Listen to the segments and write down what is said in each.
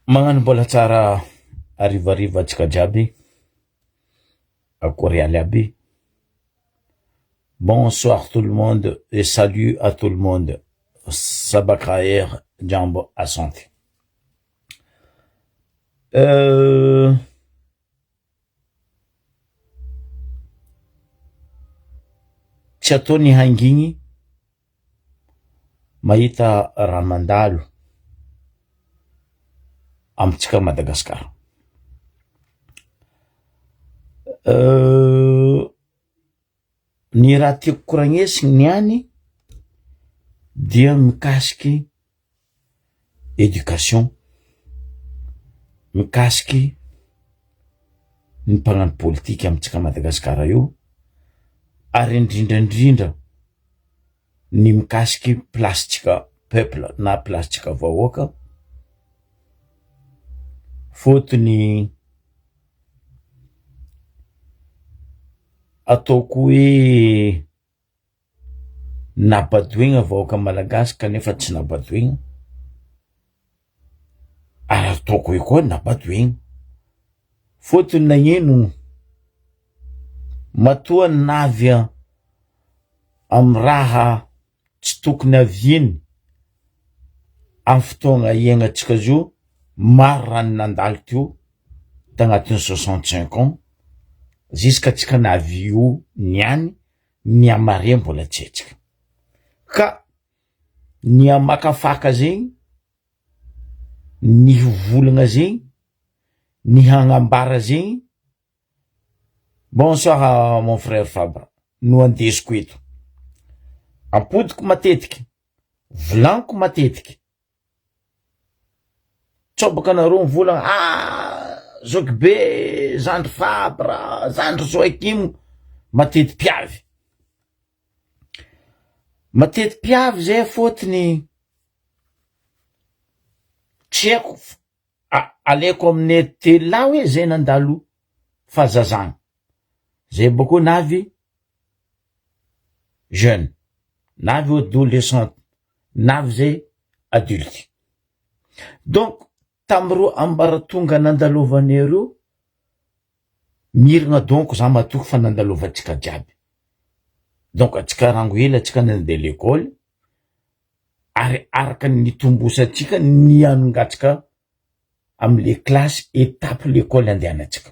Magnano mbola tsara arivariva antsika jiaby akory aly aby. Bonsoir tout le monde et salut à tout le monde. Sabak Khair, Jambo Asante. Tsy ataony hangigny mahita raha mandalo amitsika Madagasikara. Ny raha tiako koragnesiny niany dia mikasiky éducation, mikasiky ny mpagnano politika amitsika Madagasikara io, ary indrindrandrindra ny mikasiky plasitsika peuple na plasitsika vahoaka. Fotony ataoko hoe nabadoigna vahoaka malagasy kanefa tsy nabadoigna, ary ataoko hoe koa nabadoigna. Fotony nagnino matoa navy amy raha tsy tokony aviany amy fotoagna iaignatsika zio. Maro raha nandalo teo tagnatin'ny 65 ans jusqu'à tsika navy io niany, ny amare mbola tsy haitsika. Ka ny amakafaka zegny, ny volagna zegny, ny hagnambara zegny. Bonsoir mon frère Fabre, no andesiko eto. Apodiko matetiky, volaniko matetiky. Tsobaka nareo mivolagna Zogbe, Zandry Fabra, Zandry Joakim, matety piavy. Matety piavy zay fotony tsy haiko aleko amin'ny telo la hoe zay nandalo fahazazagna. Zay boko navy jeune, navy adolescente, navy zay adulte. Donc tamro ambaratonga nandalovanareo miragna donc za matoky fa nandalovantsika jiaby. Donc atsika rango hela atsika nandeha l'école, ary araka ny tombosatsika ny anongatsika amy les classes étape l'école andehanatsika.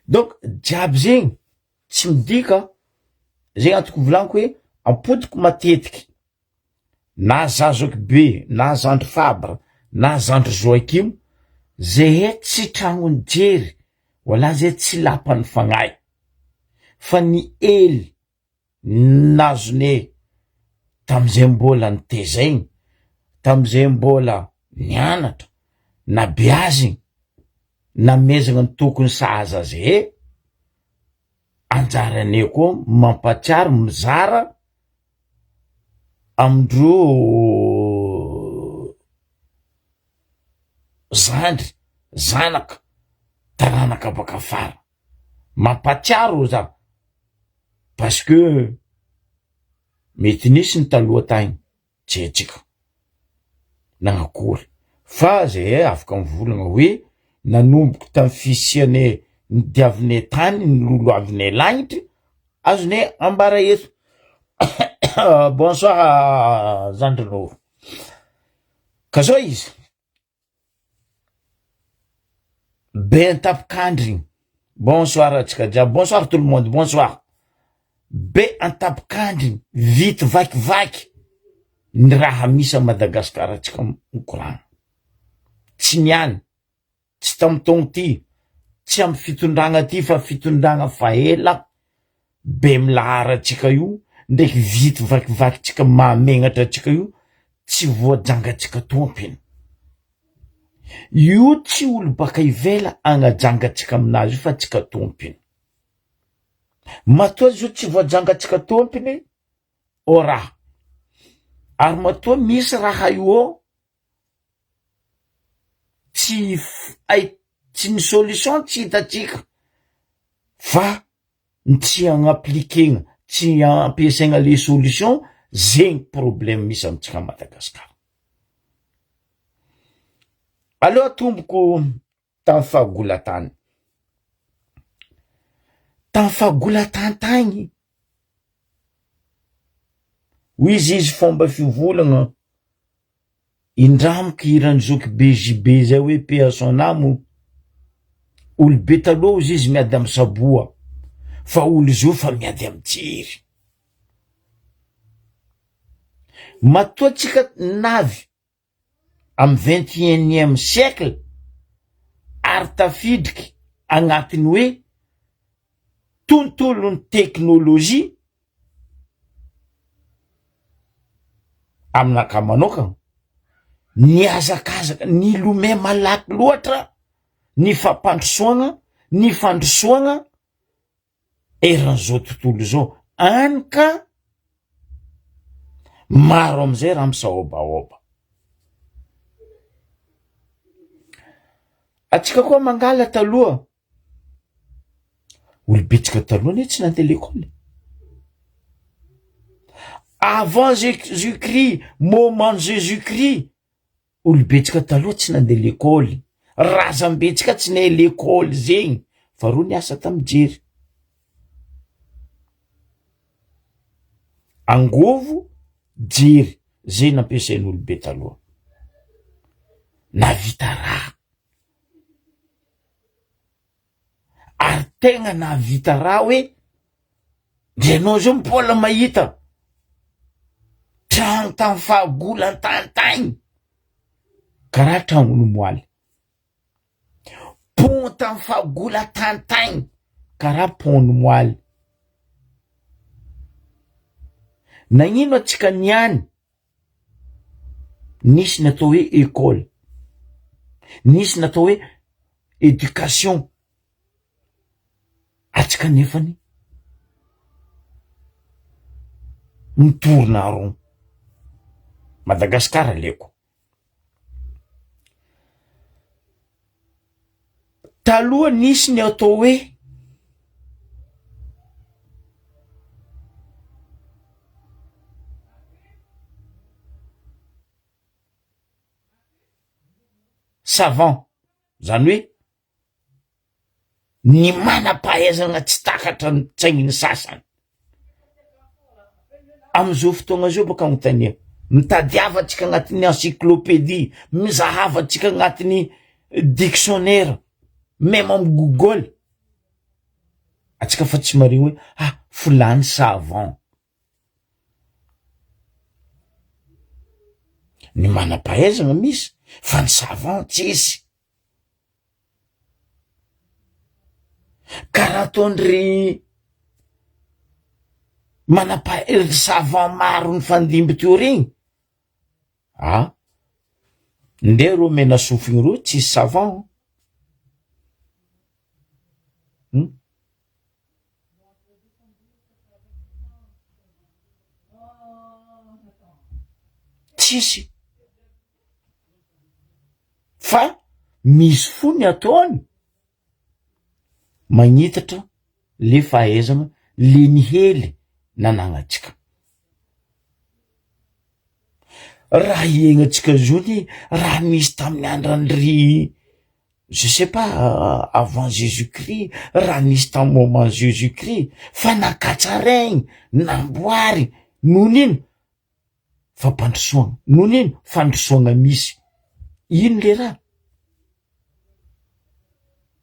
Donc jiaby zegny tsy midika zegny antoko volaniko hoe apodiko matetiky na Zazok be na Zandry Fabre na Zandry Joakim, zay tsy tragnony jery wala zay tsy lapany fagnahy fa ny ely nazone tamizay mbola nitezaigny, tamizay mbola nianatra na biazigny namezagna ny tokony sahaza zay, anjarane koa mampatsiaro mizara amindro Zandry zanaka taranaka baka fara. Mampatsiaro za parce que mety nisy ny taloha tagny tsy haitsika nagnakory, fa zay afaka mivolagna hoe nanomboky tamy fisiane ny diavine tany ny lolo avine lagnitry azone ambara eto. Bonsoir Zandry Noro. Ka zao izy be antapikandry. Bonsoir atsika jiaby, bonsoir tout le monde, bonsoir. Be antapikandry vity vakivaky ny raha misy a Madagasikara atsika mikoragna. Tsy niany, tsy tamy togno ty, tsy amy fitondragna ty fa fitondragna fa ela be milahara atsika io, ndraiky vity vakivaky tsika mamegnatra atsika io, tsy voajangatsika tompiny. Io tsy olo baka ivela agnajangatsika aminazy fa tsika tompiny. Matoa zio tsy voajangatsika tompiny o raha. Ary matoa misy raha io tsy ny solution tsy hitatsika fa tsy agnapliquegna, tsy ampiasaigna les solutions, zegny problème misy amitsika Madagasikara. aloha tomboko tamin'ny fahagolatany. Tamin'ny fahagolatany hoy izy fomba fivolagna indramiko irany zoky BJB zay hoe PSONAMO olobe taloha izy miady amy saboa fa olo zo fa miady amy jiry. Matoa tsika navy amy 21e siècle ary tafidriky agnatiny hoe tontolon'ny teknôlôjia aminaka manokana ny azakazaka ny lome malaky loatra ny fampandrosoagna ny fandrosoagna eran'izao tontolo zao any ka maro amizay raha misaobaoba. Atsika koa mangala taloha olobetsika taloha ne tsy nandeha l'école. Avant Jésus-Christ, moment Jésus-Christ, olobetsika taloha tsy nandeha l'école. Razambetsika tsy nahe l'école zegny fa ro niasa tamy jery. Angovo jery zay nampiasainy olobe taloha. Navita raha. Ary tegna navita raha hoe ndrainao zao mbola mahita trano tamy fahagolan-tany karaha trano moaly. Pont tamy fahagolan-tany karaha pont moaly. Nagnino atsika niany? Nisy natao hoe école, nisy natao hoe éducation. Atsika nefany mitorona rony. Madagasikara leko. Taloha nisy ny atao hoe savant, zany hoe ny manam-pahaizana tsy takatra ny tsaigny sasany. Amizao fotoagna zao baka agnontania mitadiavatsika agnatin'ny encyclopédie, mizahavatsika agnatin'ny dictionnaire, même amy Google. Atsika fa tsy marigny hoe fulany savant. Ny manam-pahaizana misy fa ny savant tsisy. Karaha ataondry savant maro ny fandimby teo regny. Nde ro mena sofigny ro tsisy savant. Tsisy. Fa misy fo ny ataony magnitatra le fahaizana le ny hely nanagnatsika. Raha iegnatsika zony raha misy tamin'ny andran'ry je sais pas avant Jésus-Christ, raha nisy tamin'ny moment Jésus-Christ fa nakatsaraigny namboary nonino fampandrosoagna, nonino fandrosoagna misy. Ino le raha?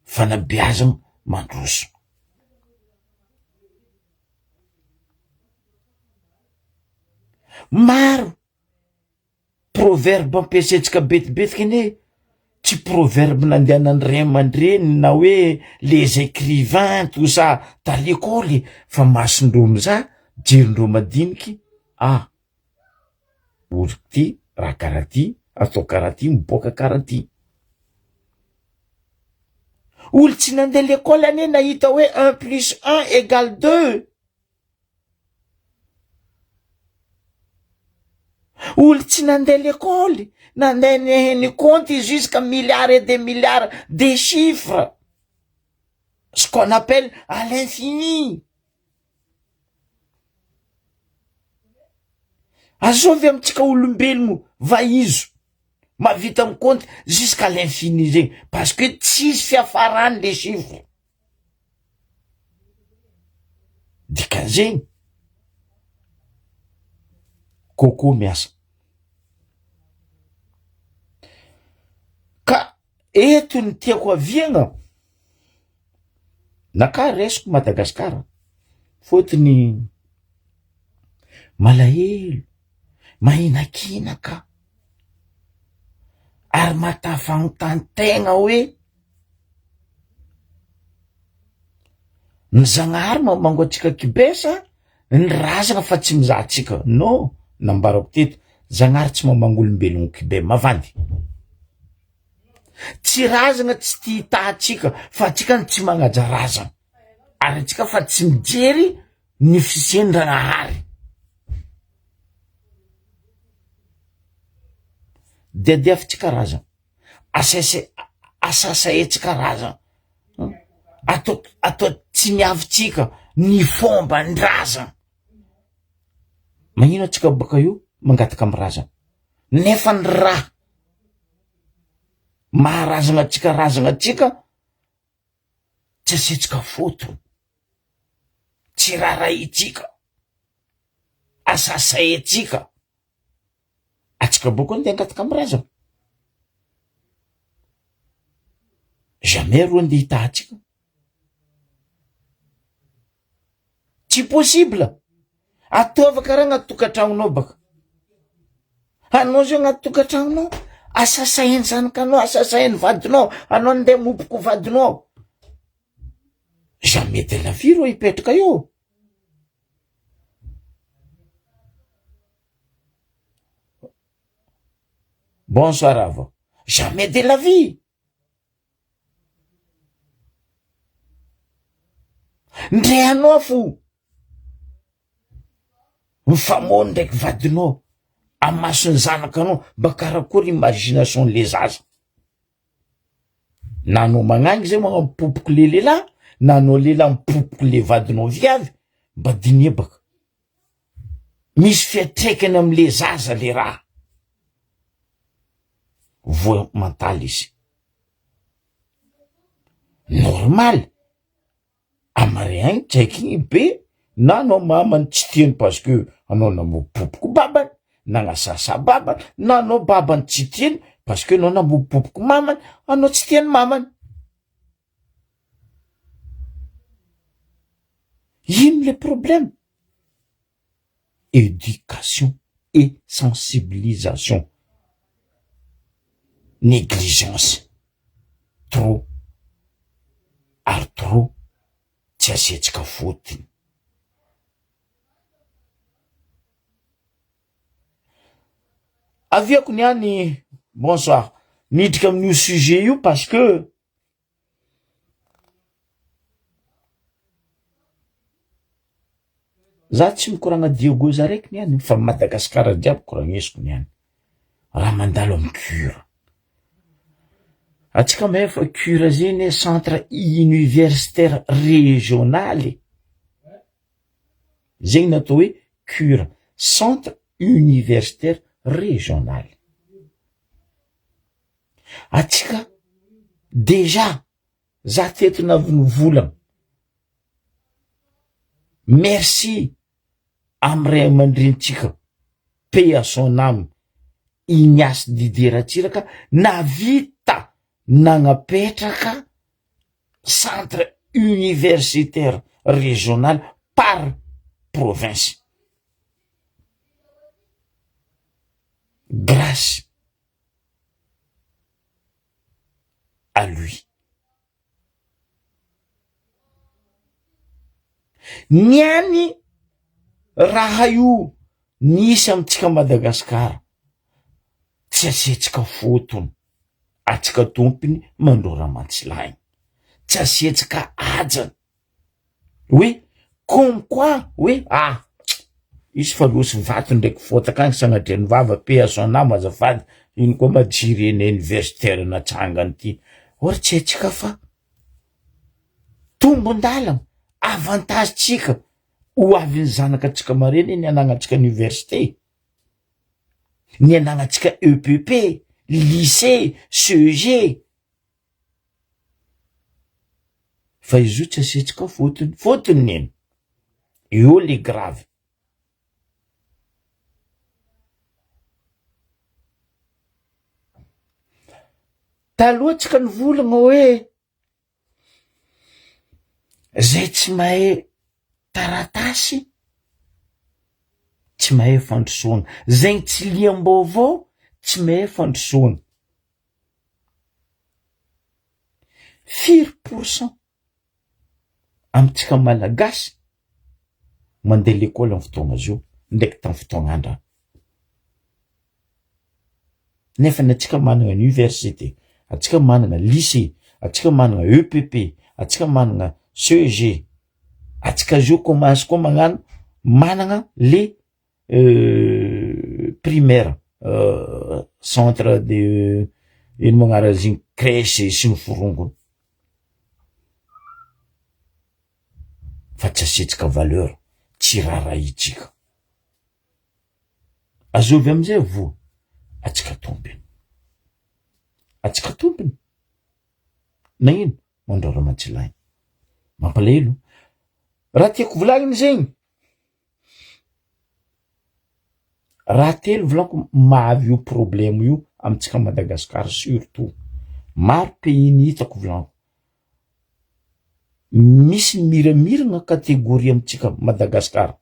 Fanabeazagna mandroso. Maro proverbe ampiasaitsika betibetiky ane tsy proverbe nandehanan'ny ray aman-dreny na hoe les écrivains tout ça ta l'école fa masindreo mizaha jerindreo madiniky. Olo ty raha karaha ty atao karaha ty miboaka karaha ty. Olo tsy nandeha l'école ane nahita hoe 1 + 1 = 2. Olo tsy nandeha l'école nandeha ny compte jusqu'à milliards et des milliards de chiffres, ce qu'on appelle à l'infini. Azovy amitsika olombelogno vaizo Mavita compte jusqu'à l'infini zegny parce que tsisy fiafarany le chiffre. Dikan'zegny koko miasa. Ka eto ny tiako aviagna naka resiko Madagasikara fotony malahelo mahinakinaka ary matafanotantegna hoe ny Zagnahary mangoatsika kibesa ny razana fa tsy mizahatsika. No, nambarako teto, Zagnahary tsy mamangolombelogno kibe mavandy. Tsy razana tsy tia hitahatsika fa atsika tsy magnaja razana. Ary atsika fa tsy mijery ny fisian'ny Ragnahary. Diadiafitsika razana. Asasaetsika razana. Atao tsy miavitsika ny fomba ny razana. Magnino atsika baka io mangataka amy razana. Nefa ny raha maharazana atsika razana atsika tsy asetsika fotony. Tsy raraitsika. Asasaetsika. Atsika boko nde angataka amy razana. Jamais ro nde hitahatsika. Tsy possible. Ataova karaha agnaty tokantragnonao baka. Anao zao agnaty tokantragnonao asasainy zanakanao, asasainy vadinao, anao nde mopoko vadinao. Jamais de la vie ro hipetraka eo. Bonsoir ava. Jamais de la vie. Ndre anao fo mifamono ndraiky vadinao amy masony zanakanao mba karakory imagination le zaza. Nanao magnangy zay magnampopoky le lehilahy, nanao lehilahy mipopoky le vadinao viavy, mba dinie baka. Misy fiatraikany amle zaza le raha. Voa mentaly izy. Normal. Amariagny tsaiky igny be na anao mamany tsy tiany parce que anao namopopoko babany, nagnasasa babany, na anao babany tsy tiany parce que anao namopopoko mamany, anao tsy tiany mamany. Ino le problème? Éducation et sensibilisation. Négligence. Trop. Ary trop. Tsy asetsika fotony. Aviako niany, bonsoir, nidika amin'io sujet io parce que za tsy mikoragna Diogoza raiky niany fa Madagasikara jiaby koragnesiko niany. Raha mandalo amy cure. Atsika maefa cure zeny centre universitaire régional. Zegny natao hoe cure, centre universitaire régional. Atsika déjà za teto navonivolagna. Merci amy ray amandrenitsika, paix à son âme, Ignace Didier Ratsiraka, navita nagnapetraka centre universitaire régional par province. Grâce à lui. Niany raha io nisy amitsika Madagasikara tsy asetsika fotony. Atsika tompony Mandrora Mantsilaigny. Tsy asetsika ajany. Oui, comme quoi, oui, izy fa losy vatony ndraiky fotaka agny sagnatria ny vava paix à son âme azafady. Ino koa majiry eny universitaire natsangany ty. Or tsy atsika fa tombon-dalana, avantage tsika ho avy ny zanakatsika mareny ny anagnatsika université, ny anagnatsika EPP, lycée, CEG. Fa izy io tsy asetsika fotony neny. Io le grave. Taloha tsika nivolagna hoe zay tsy mahay taratasy tsy mahay fandrosoana, zay tsy liam-baovao tsy mahay fandrosoana. 4% amitsika malagasy mandeha l'école amin'ny fotoagna zio ndraiky tamin'ny fotoagna andra. Nefa atsika manana université, atsika manana lycée, atsika manana EPP, atsika manana CEG, atsika zio commence koa manana le primaire, centre de ino magnara zigny, crèche sy ny forongony. Fa tsy asetsika valeur, tsy rarahitsika. Azovy amizay voa, atsika tompony. Atsika tompony. Na ino? Mandrara Ramatsilay. Mampalahelo. Raha tiako volagniny zegny. Raha telo volako mahavy io problème io amitsika Madagasikara surtout. Maro pays ny hitako volaniko. Misy miramirana kategoria amitsika Madagasikara.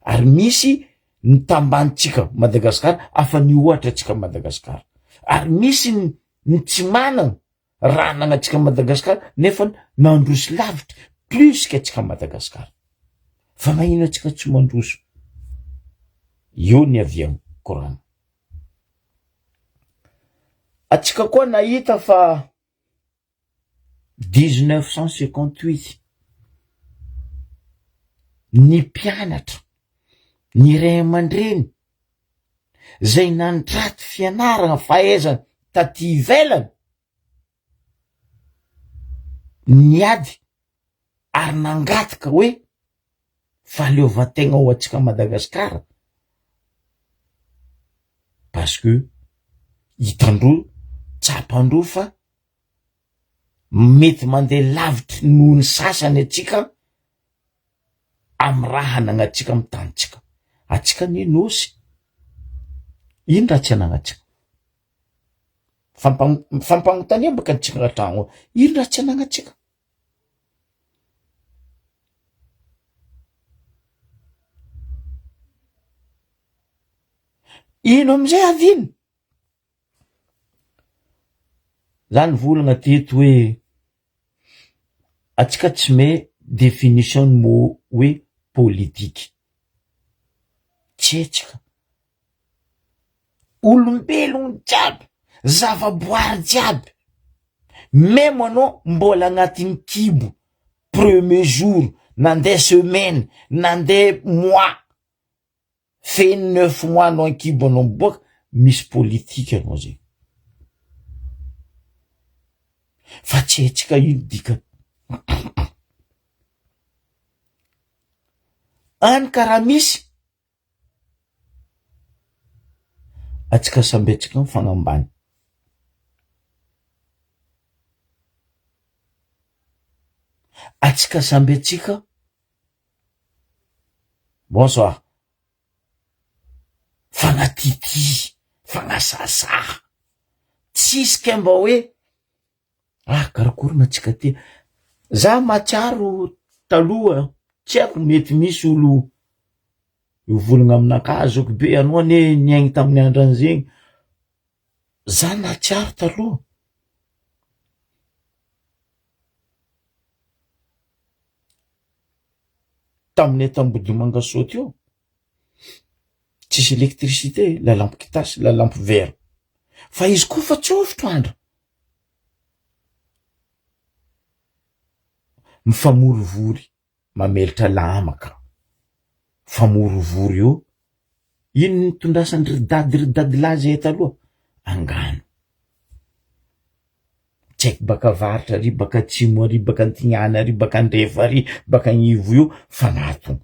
Ary misy ny tambanitsika Madagasikara afa ny ohatra atsika Madagasikara. Ary misy ny tsy manana raha nagnatsika Madagasikara nefa nandroso lavitra plus qu'atsika Madagasikara. Fa magnino atsika tsy mandroso? Io ny aviagny korana. Atsika koa nahita fa 1958 ny mpianatra, ny ray aman-dreny zay nandraty fianarana fahaizana taty ivelany niady ary nangataka hoe fahaleovan-tegna ho atsika Madagasikara. Parce que hitandro tsapandro fa mety mandeha lavitry noho ny sasany atsika amy raha nagnatsika amy tanitsika. Atsika ny nosy. Ino raha tsy anagnatsika? Fampanontania baka atsika atragno. Ino raha tsy anagnatsika? Ino amizay avino? Zany volagna teto hoe atsika tsy me définition ny mot hoe politique. Tsy etsika. Olombelogno jiaby, zavaboary jiaby, même anao mbola agnatin'ny kibo, premier jour, nandeha semaine, nandeha mois, feno 9 mois anao an-kibo anao miboaka, misy politique anao zay. Fa tsy etsika ino dikany. Any karaha misy atsika samby atsika mifagnambany. Atsika samby atsika bonsoir fagnatity, fagnasasaha. Tsisy kemba hoe karakorina atsika ty. Za matsiaro taloha, tsy haiko mety misy olo volagna aminakazy be anao ane niaigny tamin'ny andrany zegny. Za natsiaro taloha. Tamin'ny Tambodimangasoa teo, tsisy électricité, la lampe kitasy, la lampe vert. Fa izy koa fa tsofotro andra. Mifamorivory, mamelatra lamaka. Famorivory io, ino ny tondrasany ridadilahy zay taloha? Angano. Tsaiky baka avaratra ary, baka atsimo ary, baka antignana ary, baka andrefa ary, baka agnivo io, fanatona.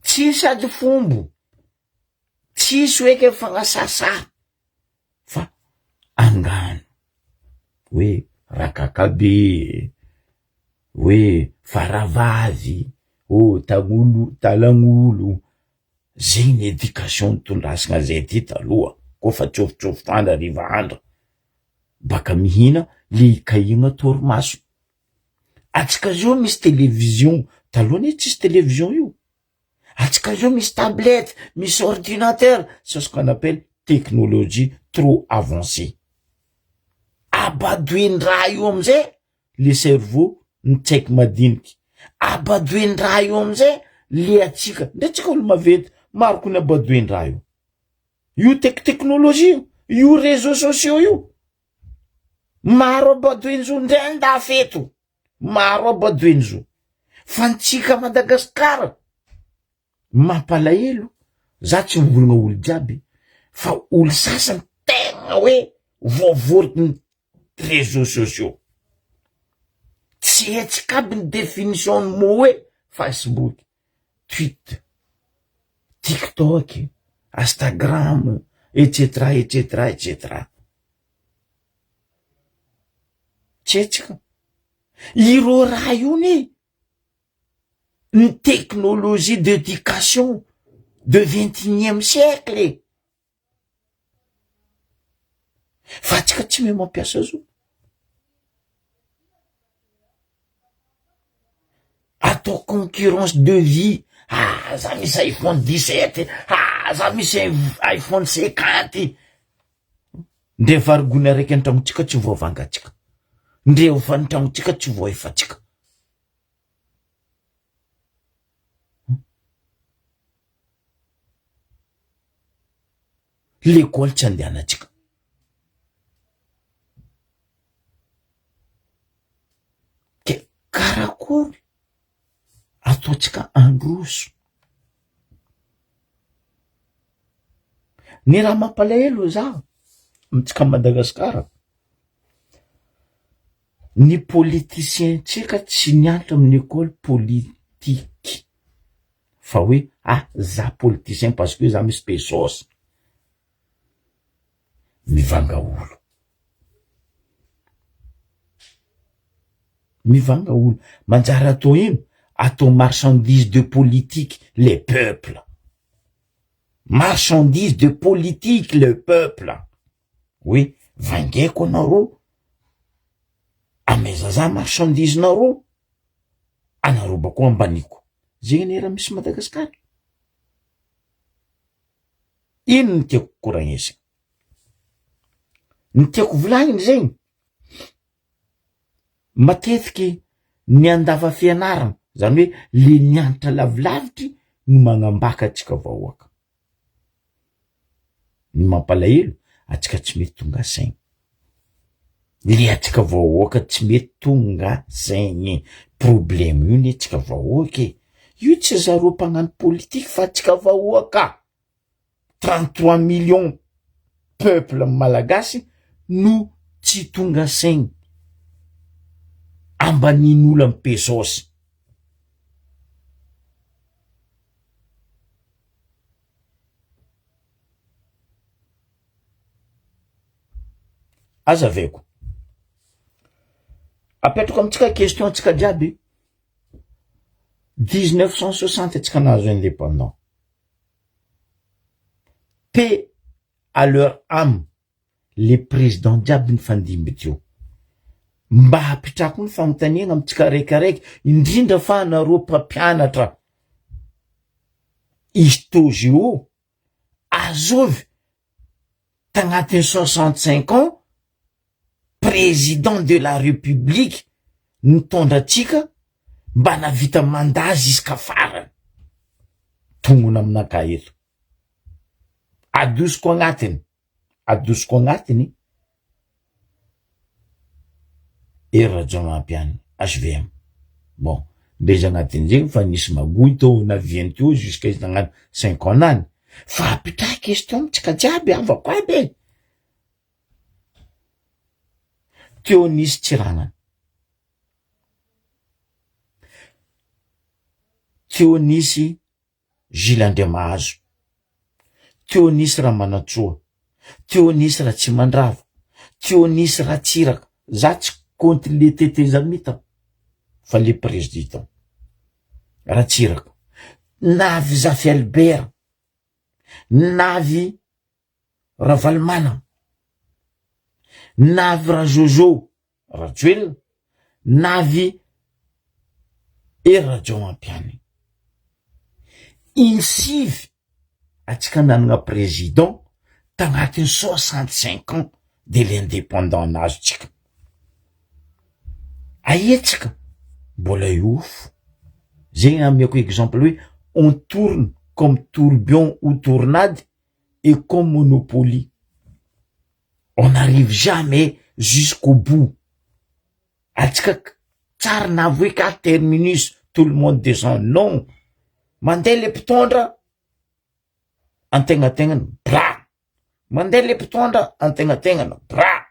Tsy sady fombo, tsisy hoe ke fagnasasa. hoe rakakabe, hoe faravavy, talagnolo, zegny éducation tondrasana zay ty taloha, kofa tsofotsofo andro hariva andro, baka mihina le ikahigna torimaso. Atsika zao misy télévision, taloha ne tsisy télévision io. Atsika zao misy tablette, misy ordinateur, c'est ce qu'on appelle technologie trop avancée. Abadoen-draha io amizay le cerveau nitsaiky madiniky, abadoen-draha io amizay le atsika, nde atsika olo maventy maro koa ny abadoen-draha io teknologie io réseaux sociaux io, maro abadoen-zo ndray nda feto, maro abadoen-zo. Fa ntsika Madagasikara mampalahelo, za tsy mivolagna olo jiaby fa olo sasany tegna hoe voavoriky ny réseaux sociaux. Tsy etsika aby ny définition ny mo hoe Facebook, Twitter, TikTok, Instagram, etc etc etc. Tsy etsika iro raha io ny technologie d'éducation de 21e siècle. Fa tsika tsy mahay mampiasa zo. Atao concurrence de vie. Za misy iPhone 17, za misy iPhone 50. Ndre varigony araiky antragnotsika tsy voavangatsika, ndre vantragnotsika tsy voaefatsika. L'école tsy andehanatsika. Ke karakory ataotsika androso. Ny raha mampalahelo za amitsika Madagasikara, ny politicien tsika tsy nianatra amin'ny école politique, fa hoe za politicien parce que za misy pesos. Mivanga olo manjary atao ino, atao marchandise de politique les peuples, marchandise de politique le peuple. Oui, vangaiko anareo, ameza za marchandise nareo, anareo bako ambaniko. Zegny ny raha misy Madagasikara. Ino ny tiako koragnesina? Ny tiako volagniny zegny, matetiky ny andava fianarana, zany hoe le nianatra lavilavitry no magnambaka atsika vahoaka. Ny mampalahelo, atsika tsy mety tonga saigny. Le atsika vahoaka tsy mety tonga saigny. Problème io ny atsika vahoaka. Io tsy zareo mpagnano politique fa atsika vahoaka. 33 millions peuple malagasy no tsy tonga saigny. Ambanin'olo am pesos. Aza aveko. Apetrako amitsika question tsika jiaby. 1960 tsika nahazo indépendant. Paix à leur âme les présidents jiaby ny fandimby teo. Mba hapitrako ny fanontaniana amitsika raikaraiky, indrindra fa anareo mpampianatra. Histogéo azovy tagnatin'ny 65 ans président de la république nitondra atsika mba navita mandat jusqu'à farany. Tongona aminaka eto. Adosiko agnatiny Rajaomampianina HVM. Bon, ndreza agnatiny zegny fa nisy magoy tao naviany teo jusqu'à izy nagnano 5 ans any. Fa apitra question amitsika jiaby avako aby. Teo nisy Tsiranana, teo nisy Jules Andriamahazo, teo nisy Ramanantsoa, teo nisy Ratsimandrava, teo nisy Ratsiraka, za tsy contre le tetezamita fa le président Ratsiraka navy Zafy Albert navy Ravalmana navy Rajojo Rajoel navy Rajo Mampiany insivy atsika nanana président tagnatin'ny 65 ans de l'indépendant nazo tsika aetsika mbola iofo zegny amiako exemple hoe on tourne comme tourbillon ou tournade et comme monopoly on n'arrive jamais jusqu'au bout atsika tsara navy hoe ka terminus tout le monde descend non mandeha le mpitondra antegnategnana bra mandeha le mpitondra antegnategnana bra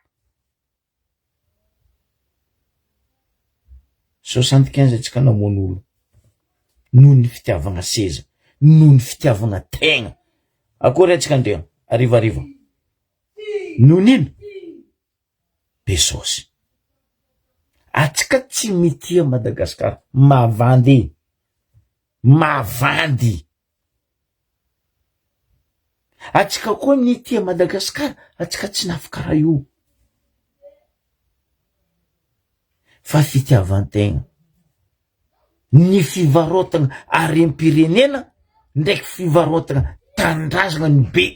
75 atsika namoan'olo noho ny fitiavagna seza noho ny fitiavagna tegna akory atsika andrea arivariva noho nino pesosy atsika tsy mitia Madagasikara mavandy atsika koa nitia Madagasikara atsika tsy nafy karaha io fa fitiavan-tegna ny fivarotagna arem-pirenena ndraiky fivarotagna tanindrazana ny be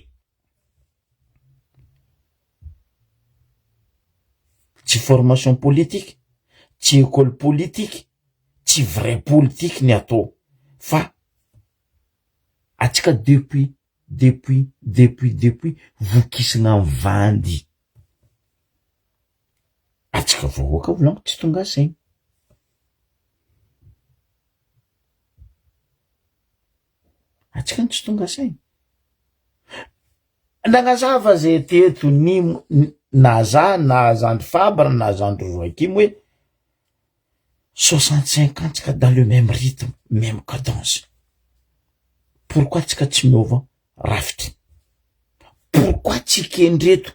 tsy formation politique tsy école politique tsy vrai politique ny atao fa atsika depuis vokisagna vandy atsika vahoaka volagno tsy tonga saigny atsika tsy tonga saigny nagnazava zay teto ny na zandry Fabre na zandry Joakim hoe 65 ans tsika dans le même rythme même cadence pourquoi tsika tsy miova rafitry pourquoi tsy kendreto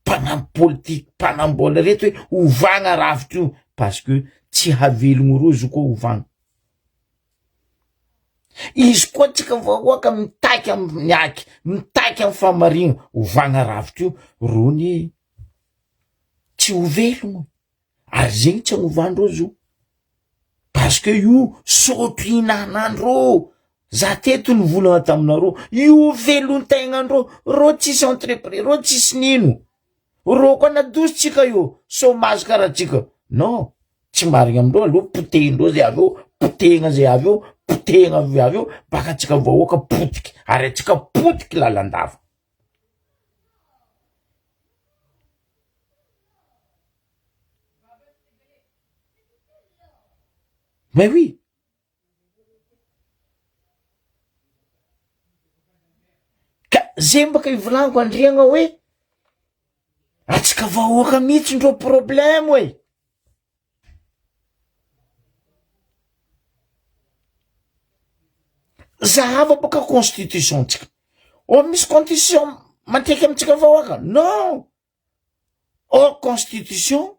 mpanambola reto hoe ovagna rafitry io parce que tsy havelogno rozy koa ovagna izy koa tsika vahoaka mitaiky amin'ny aky mitaiky amin'ny famarigna ovagna ravitry io rony tsy hovelogno ary zegny tsy agnovandrozy io parce que io sotro hinanandro za teto ny volagna taminareo io velon-tegnandro ro tsisy entreprise ro tsisy nino ro koa nadosytsika io chômage karaha tsika non tsy marigny amindreo aloha potehindreo zay avy eo potehigna zay avy eo potehigna avy eo baka atsika vahoaka potiky ary atsika potiky lalandava mais oui ka zay mbaka ivolaniko andriagna hoe atsika vahoaka mihitsy ndreo problème hoe zahava baka constitution tsika o misy constitution matreky amitsika vahoaka non o constitution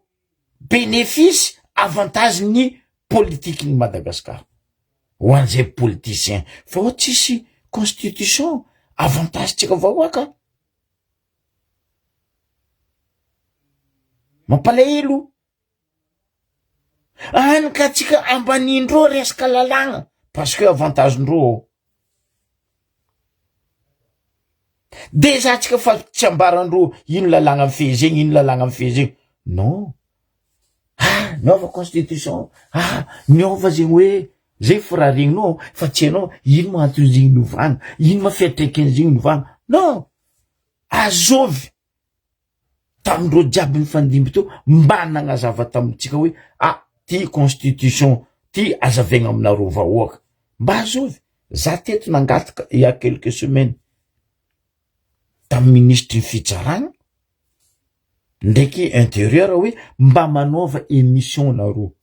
bénéfice avantage ny politique ny Madagasikara ho an'izay politicien fa o tsisy constitution avantage tsika vahoaka mampalahelo anika tsika ambanindreo resaka lalagna parce que avantage ndreo déjà tsika fa tsy ambarandreo ino lalagna mifezegny ino lalagna mifezegny non miova constitution miova zegny hoe zay firarignao fa tsy hainao ino mahaton'ny zegny novagna ino mafiatraikany zegny novagna non azovy tamindreo jiaby mifandimby teo mba nagnazava tamitsika hoe ty constitution ty azavaigna aminareo vahoaka mba azovy za teto nangataka il y a quelques semaines tamy ministre ny fitsaragna ndraiky intérieur hoe mba manaova émission nareo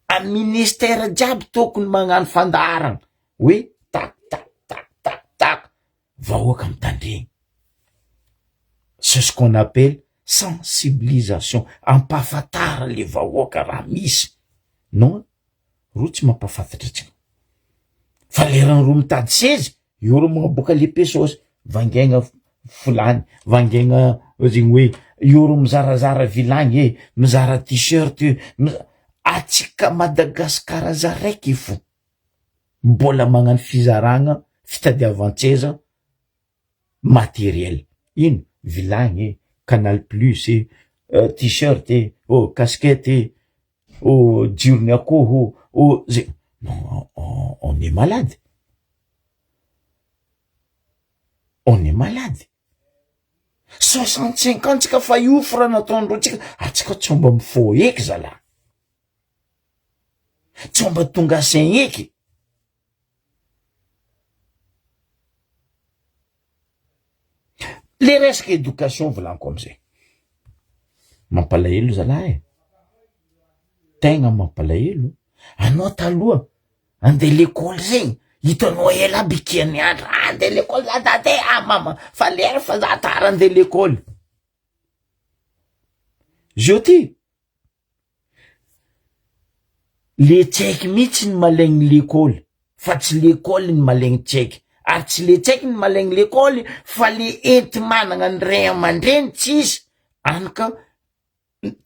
a ministère jiaby tokony magnano fandaragna hoe tak vahoaka mitandregny c'est ce qu'on appelle sensibilisation, ampafatara le vahoaka raha misy. Non, ro tsy mampafantatra atsika. Fa lerany ro mitady sezy, io ro magnaboaka le pesosy, vangaina fulany, vangaina regny hoe io ro mizarazara vilagny mizara t-shirt atsika Madagasikara za raiky fo mbola magnano fizaragna fitadiavan-tseza materiel. Ino? Vilagny Canal Plus t-shirt casquette jirony akoho zay. Non, on est malade. On est malade. 65 ans tsika fa io fora nataondro tsika, atsika tsy mba mifo eky zala, tsy mba tonga sain eky. Le resaky éducation volaniko amizay, mampalahelo zalahy tegna mampalahelo. Anao taloha andeha l'école zegny hitanao ela bikiany andra, andeha l'école za dade, mama fa lera fa za tara andeha l'école. Jeudi le tsaiky mihitsy ny malaigny l'école, fa tsy l'école ny malaigny tsaiky, ary tsy le tsaiky ny malaigny l'école fa le enti managna ny ray aman-dreny tsisy anaka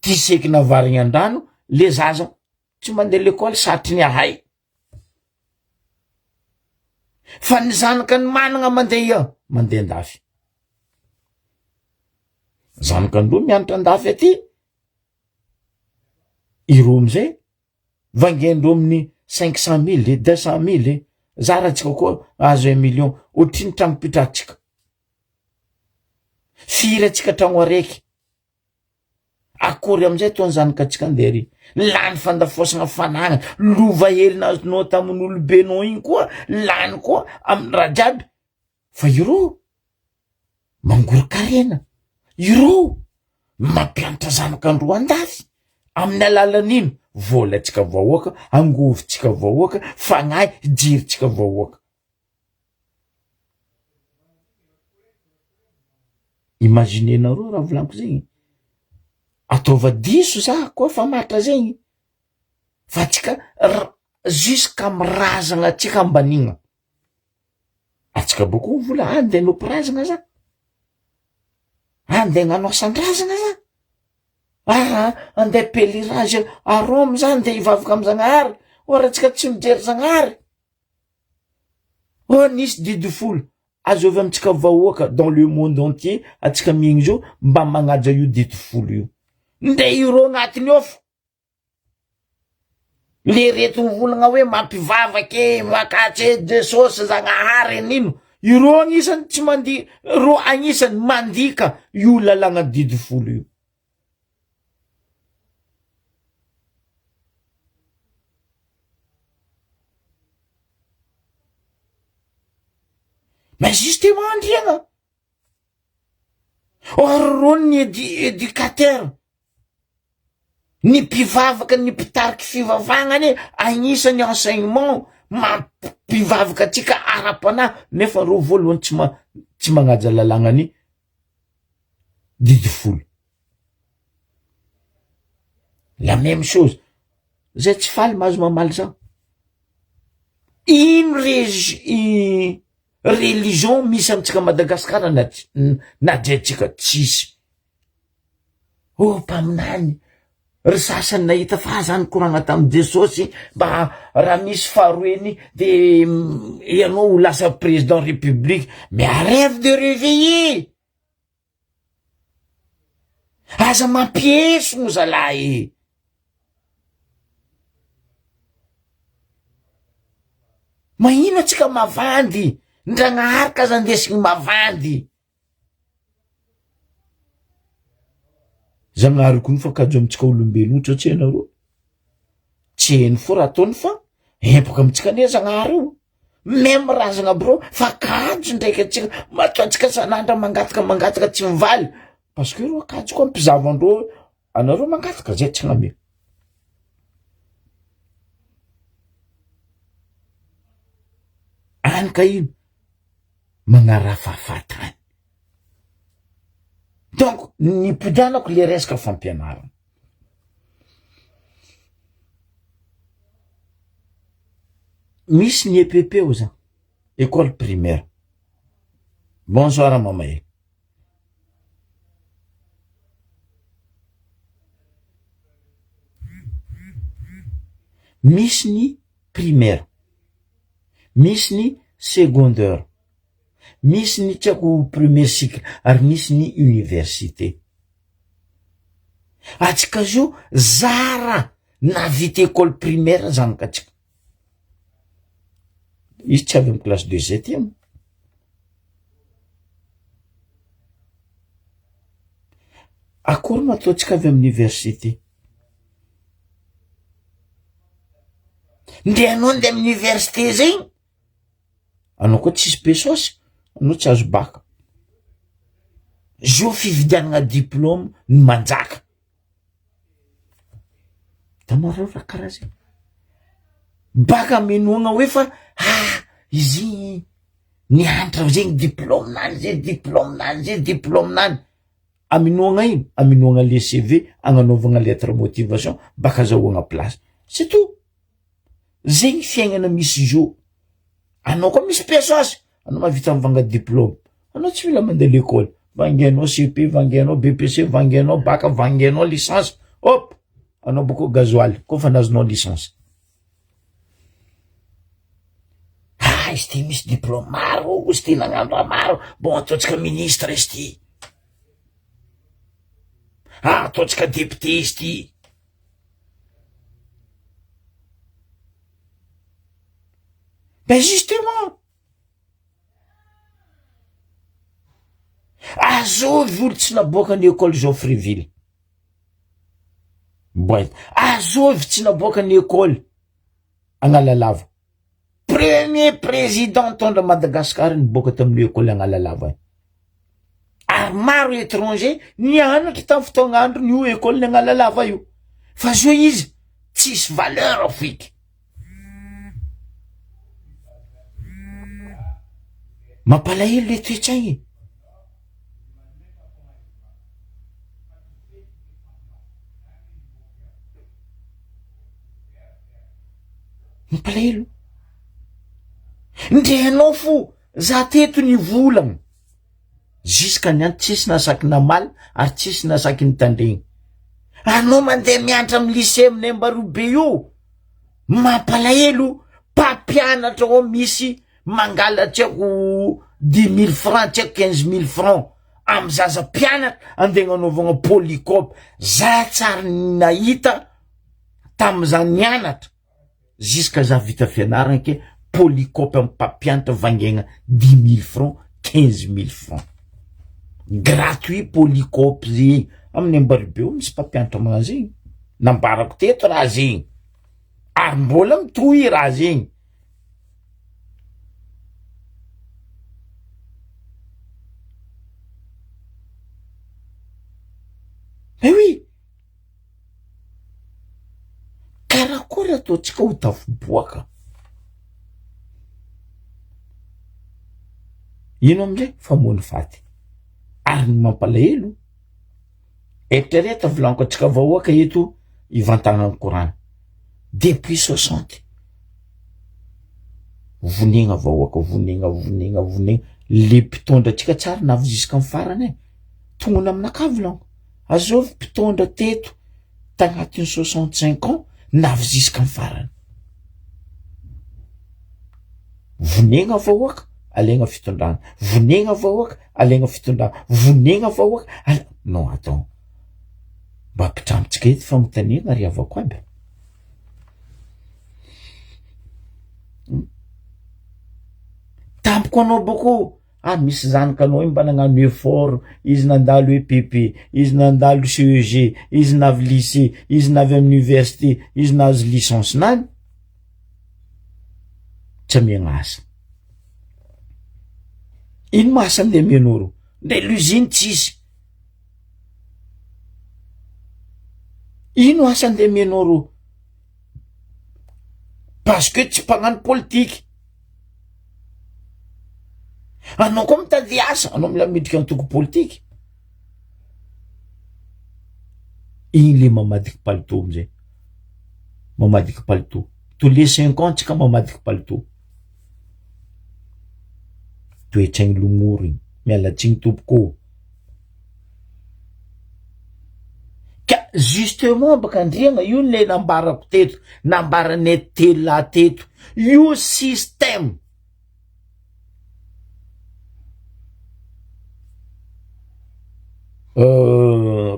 ty seky navarigny an-drano, le zaza tsy mandeha l'école satry ny ahay. Fa ny zanaka ny managna mandeha mandeha andafy. Zanaka ndro mianatra andafy aty, iro amizay vangendro amin'ny 500 000 200 000 zaratsika koa azo 1 million otriny tragno pitratsika. Firy atsika tragno araiky, akory amizay toa ny zanaka atsika andery lany fandafosagna fanagna, lova hely nazonao tamin'olobenao igny koa lany koa amin'ny raha jiaby. Fa iro mangoro-karena, iro mampianatra zanaka andro andafy amin'ny alalan'ino? Volatsika vahoaka, angovintsika vahoaka, fagnahy jirintsika vahoaka. Imaginenareo raha volaniko zegny, ataova diso za koa fa matra zegny, fa atsika jusqu'à mirazagna atsika ambanigna. Atsika boko vola andeha nompirazagna za, andeha gnanao sandrazagna za, andeha pelirage à Rome za, andeha hivavaka amy Zagnahary, ora atsika tsy mijery Zagnahary. Nisy didifolo azo avy amitsika vahoaka dans le monde entier, atsika mihigny zao mba magnaja io didifolo io. Nde iro agnatiny ao fo. Le reto volagna hoe mampivavaky makatsy Jesosy Zagnahary nino, iro agnisany tsy mandi, ro agnisany mandika io lalagna didifolo io. Mais justement andriagna ro ny éducateur, ny mpivavaka, ny mpitariky fivavagnany agnisany enseignement mampivavaka atsika ara-panahy, nefa ro voalohany tsy magnaja lalagnany didifolo. La même chose, zay tsy faly mahazo mamaly za. Ino religion misy amitsika Madagasikara na dretsika tsisy. Mpaminany ry sasany nahita fa zany koragna tamy Jesosy mba raha misy faharoeny de ianao ho lasa président république. Mais arrête de réveiller, aza mampieso mo zalahy. Magnino atsika mavandy, Ndragnahary ka zandesigny mavandy. Zagnahary koa fa kajo amitsika olombelo otra tsy hainareo, tsy hainy fo raha ataony fa empaka amitsika ne Zagnahary io. Même razagna bro fa kajo ndraiky atsika mataotsika sanandra mangataka tsy mivaly, parce que ro kajo koa mpizavandreo, anareo mangataka zay tsy gname. Anka ino magnarafahafatany Donc nipodanako le resaka fampianarana. Misy ny EPP o za, école primaire. Bonsoir mamae. Misy ny primaire, misy ny secondaire, misy ny tiako premier cycle, ary misy ny université. Atsika zio zara navita école primaire zanakatsika. Izy tsy avy amy classe 2e. Akory no ataotsika avy amy université? Nde anao nde amy université zegny, anao koa tsisy pesosy, anao tsy azo baka. Zio fividianana diplôme ny manjaka. Tanareo raha karaha zegny. Baka menoagna hoe fa izy nianatra zegny diplôme-nany zay, diplôme-nany zay, diplôme-nany. Aminoagna ino? Aminoagna le CV, agnanaovagna lettre motivation, baka azahoagna place. C'est tout. Zegny fiaignana misy zio. Anao koa misy pesosy, anao mavita mivanga diplôme, anao tsy mila mandeha l'école. Vangianao CP, vangianao BPC, vangianao baka, vangianao licence. Hop, anao boko gasoil, kofa nazonao licence. Izy ty misy diplôme maro, izy ty nagnano raha maro, bon ataotsika ministre izy ty. Ataotsika député izy ty. Ben justement, azovy olo tsy naboaka ny école Geoffreyville. Boy, azovy tsy naboaka ny école Analalava. Premier président tondra Madagascar niboaka tamin'ny école Analalava. Ary maro étranger nianatra tamin'ny fotoagn'andro n'io école ny Analalava io. Fa zio izy tsisy valeur feky. Mampalahelo le toetragny. Mampalahelo. Ndre anao fo, za teto ny volagna. Jiska ny tsisy nasaky namaly, ary tsisy nasaky nitandregny. Anao mandeha mianatra amy lycée amin'ny Ambarobe io. Mampalahelo, mpampianatra ao misy mangala tiako 10 000 francs, tiako 15 000 francs. Amy zaza pianatra, andegna anaovagna polycope. Za tsary nahita tamizany nianatra. Jiska za vita fianarana ke polycope amy mpampianatra vangegna 10 000 francs, 15 000 francs. Gratuit polycope zegny. Amin'ny Ambarobe misy mpampianatra mana zegny. Nambarako teto raha zegny. Ary mbola mitohy raha zegny. Mais oui. Karakory ataotsika ho tafiboaka. Ino amizay? Famony faty. Ary ny mampalahelo. Eritrereto volaniko atsika vahoaka eto ivantagnany korana. Depuis 60. Vonegna vahoaka, vonegna. Le mpitondra atsika tsara navy jusqu'à farany. Tongony aminaka volaniko. Azovy mpitondra teto tagnatin'ny 65 ans navy jusqu'à farany. Vonegna vahoaka, alegna fitondrana. Vonegna vahoaka, alegna fitondrana. Vonegna vahoaka, non attends. Mba pitramitsika eto fagnotaniana ary avako aby. Tampoko anao boko, misy zanakanao mba nagnano effort, izy nandalo EPP, izy nandalo CEG, izy navy lycée, izy navy amy université, izy nazo licence nany. Tsy amiagna asa. Ino masa nde mianoro? Nde l'usine tsisy. Ino asa nde mianoro? Parce que tsy mpagnano politique. Anao koa mitady asa, anao mila midika antoko politique. igny le mamadiky palito amizay, mamadiky palito tous les 5 ans tsika mamadiky palito. Toetraigny lomoro igny, mialatsiny tompoko. Ka justement baka andriagna io le nambarako teto, nambaranay telo la teto, io système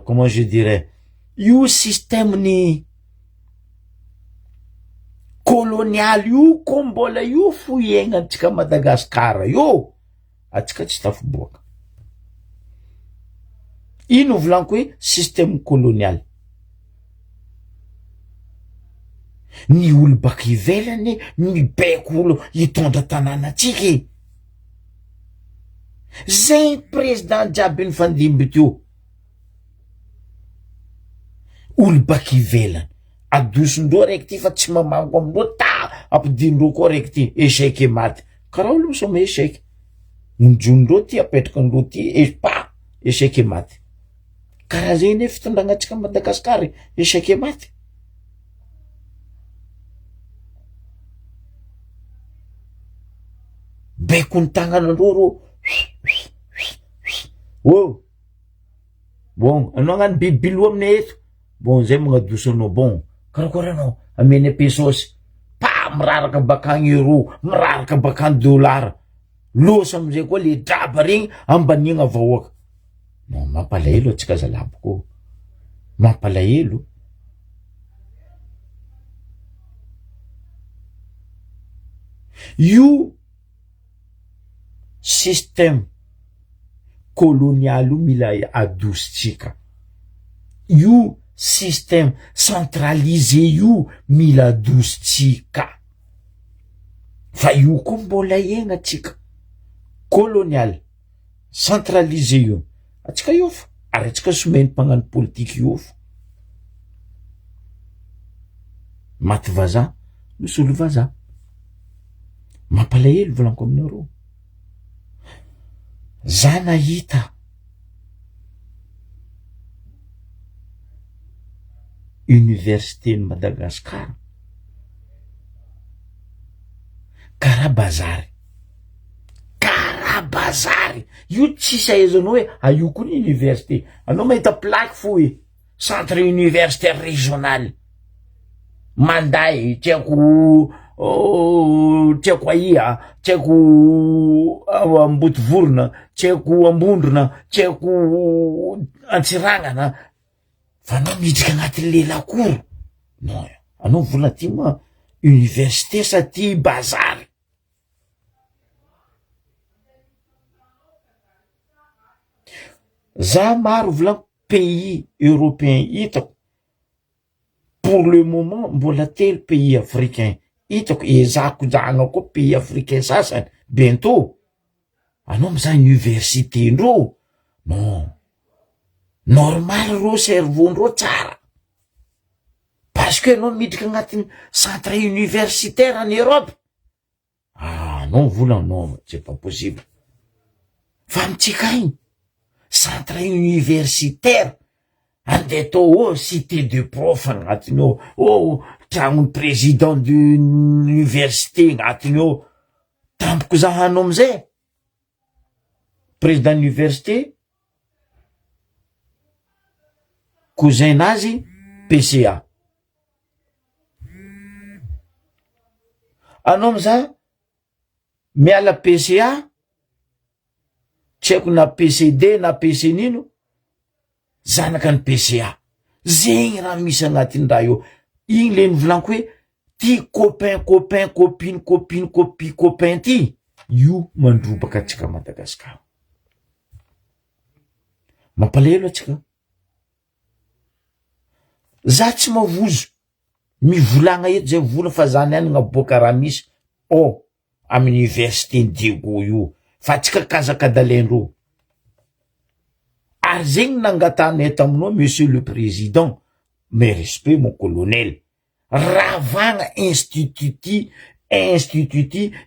comment je dirais, io système ni colonial io ko mbola io fo iaignatsika Madagasikara io, atsika tsy tafiboaka. Ino volaniko hoe système colonial. Ny olo baka ivelany mibaiko olo hitondra tanànatsika. Zay président jiaby nifandimby teo. Olo baka ivelany adosondreo raiky ty fa tsy mamango amindreo ta ampidindreo koa raiky ty échec maty. Karaha olo misome échec. Monjonondreo ty apetraka andreo ty échec maty. Karaha zay ne fitondrangatsika Madagasikara, échec maty. Baiko ny tagnanandreo rô. Oh, bon, anao agnano bibiloa aminay eto. Bon, zay magnadoso anao. Bon, karakory anao ameny pesosy. Miraraka bakagny euro, miraraka bakagny dollara. Losa amizay koa le draba regny ambanigna vahoaka. Non, mampalahelo atsika zalaboko. Mampalahelo. Io système colonial io mila adositsika. Io système centralisé io mila adositsika. Fa io koa mbola iaignatsika. Colonial, centralisé io. Atsika io fa, ary atsika someny mpagnano politique io fa. Maty vazaha, misolo vazaha. Mampalahelo volaniko aminareo. Za nahita université ny Madagasikara karaha bazary. Karaha bazary. Io tsisy ahaizanao hoe io koa ny université. Anao mahita plaque fo hoe centre universitaire régional. Manday, tiako aia, tiako Ambotovorona, tiako Ambondrona, tiako Antsirangana. Fa anao midika agnatin'ny lelakoro. Non, anao vola ty ma université sa ty bazary. Za maro volaniko pays européen hitako. Pour le moment, mbola telo pays africain hitako. Ezako jagna koa pays africain sasany bientôt. Anao mizaha université ndreo. Non. Normal ro cerveau-ndreo tsara. Parce que anao midika agnatin'ny centre universitaire en Europe. Non vola non, c'est pas possible. Fa amitsika igny centre universitaire. Andeha tao cité de prof agnatiny ao, tragnon'ny président de l'université agnatiny ao. Tampoko zaha anao amizay. Président d'université, cousin nazy PCA. Anao mizaha miala PCA, tsy haiko na PCD na PC nino, zanaka ny PCA. Zegny raha misy agnatiny raha io. Igny le nivolaniko hoe ty copain copine copain ty, io mandrobaka atsika Madagasikara. Mampalahelo atsika. Za tsy mavozo mivolagna eto zay vola fa zany any gnaboaka raha misy amin'ny université Diego io. Fa atsika kazakadalendreo. Ary zegny nangatanay taminao monsieur le président. Mais respect mon colonel. Ravagna instituti,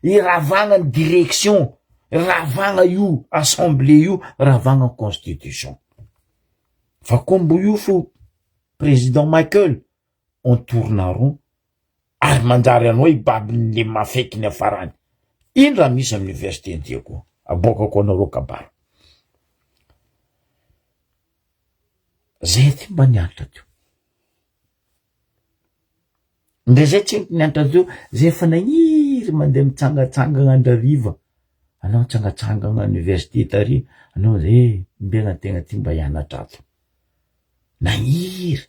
ravagna direction, ravagna io assemblée io, ravagna constitution. Fa kombo io fo président Michael ontorona roa ary manjary anao ibabin'le mafeky ny afarany. Iny raha misy amin'ny université diako aboakako anareo kabaro. Zay ty mba nianatra teo. Ndre zay tsy nianatra teo, zay efa naniry mandeha mitsangatsangana andariva. Anao mitsangatsangana université tary, anao zay mbena tegna ty mba hianatra ato. Naniry,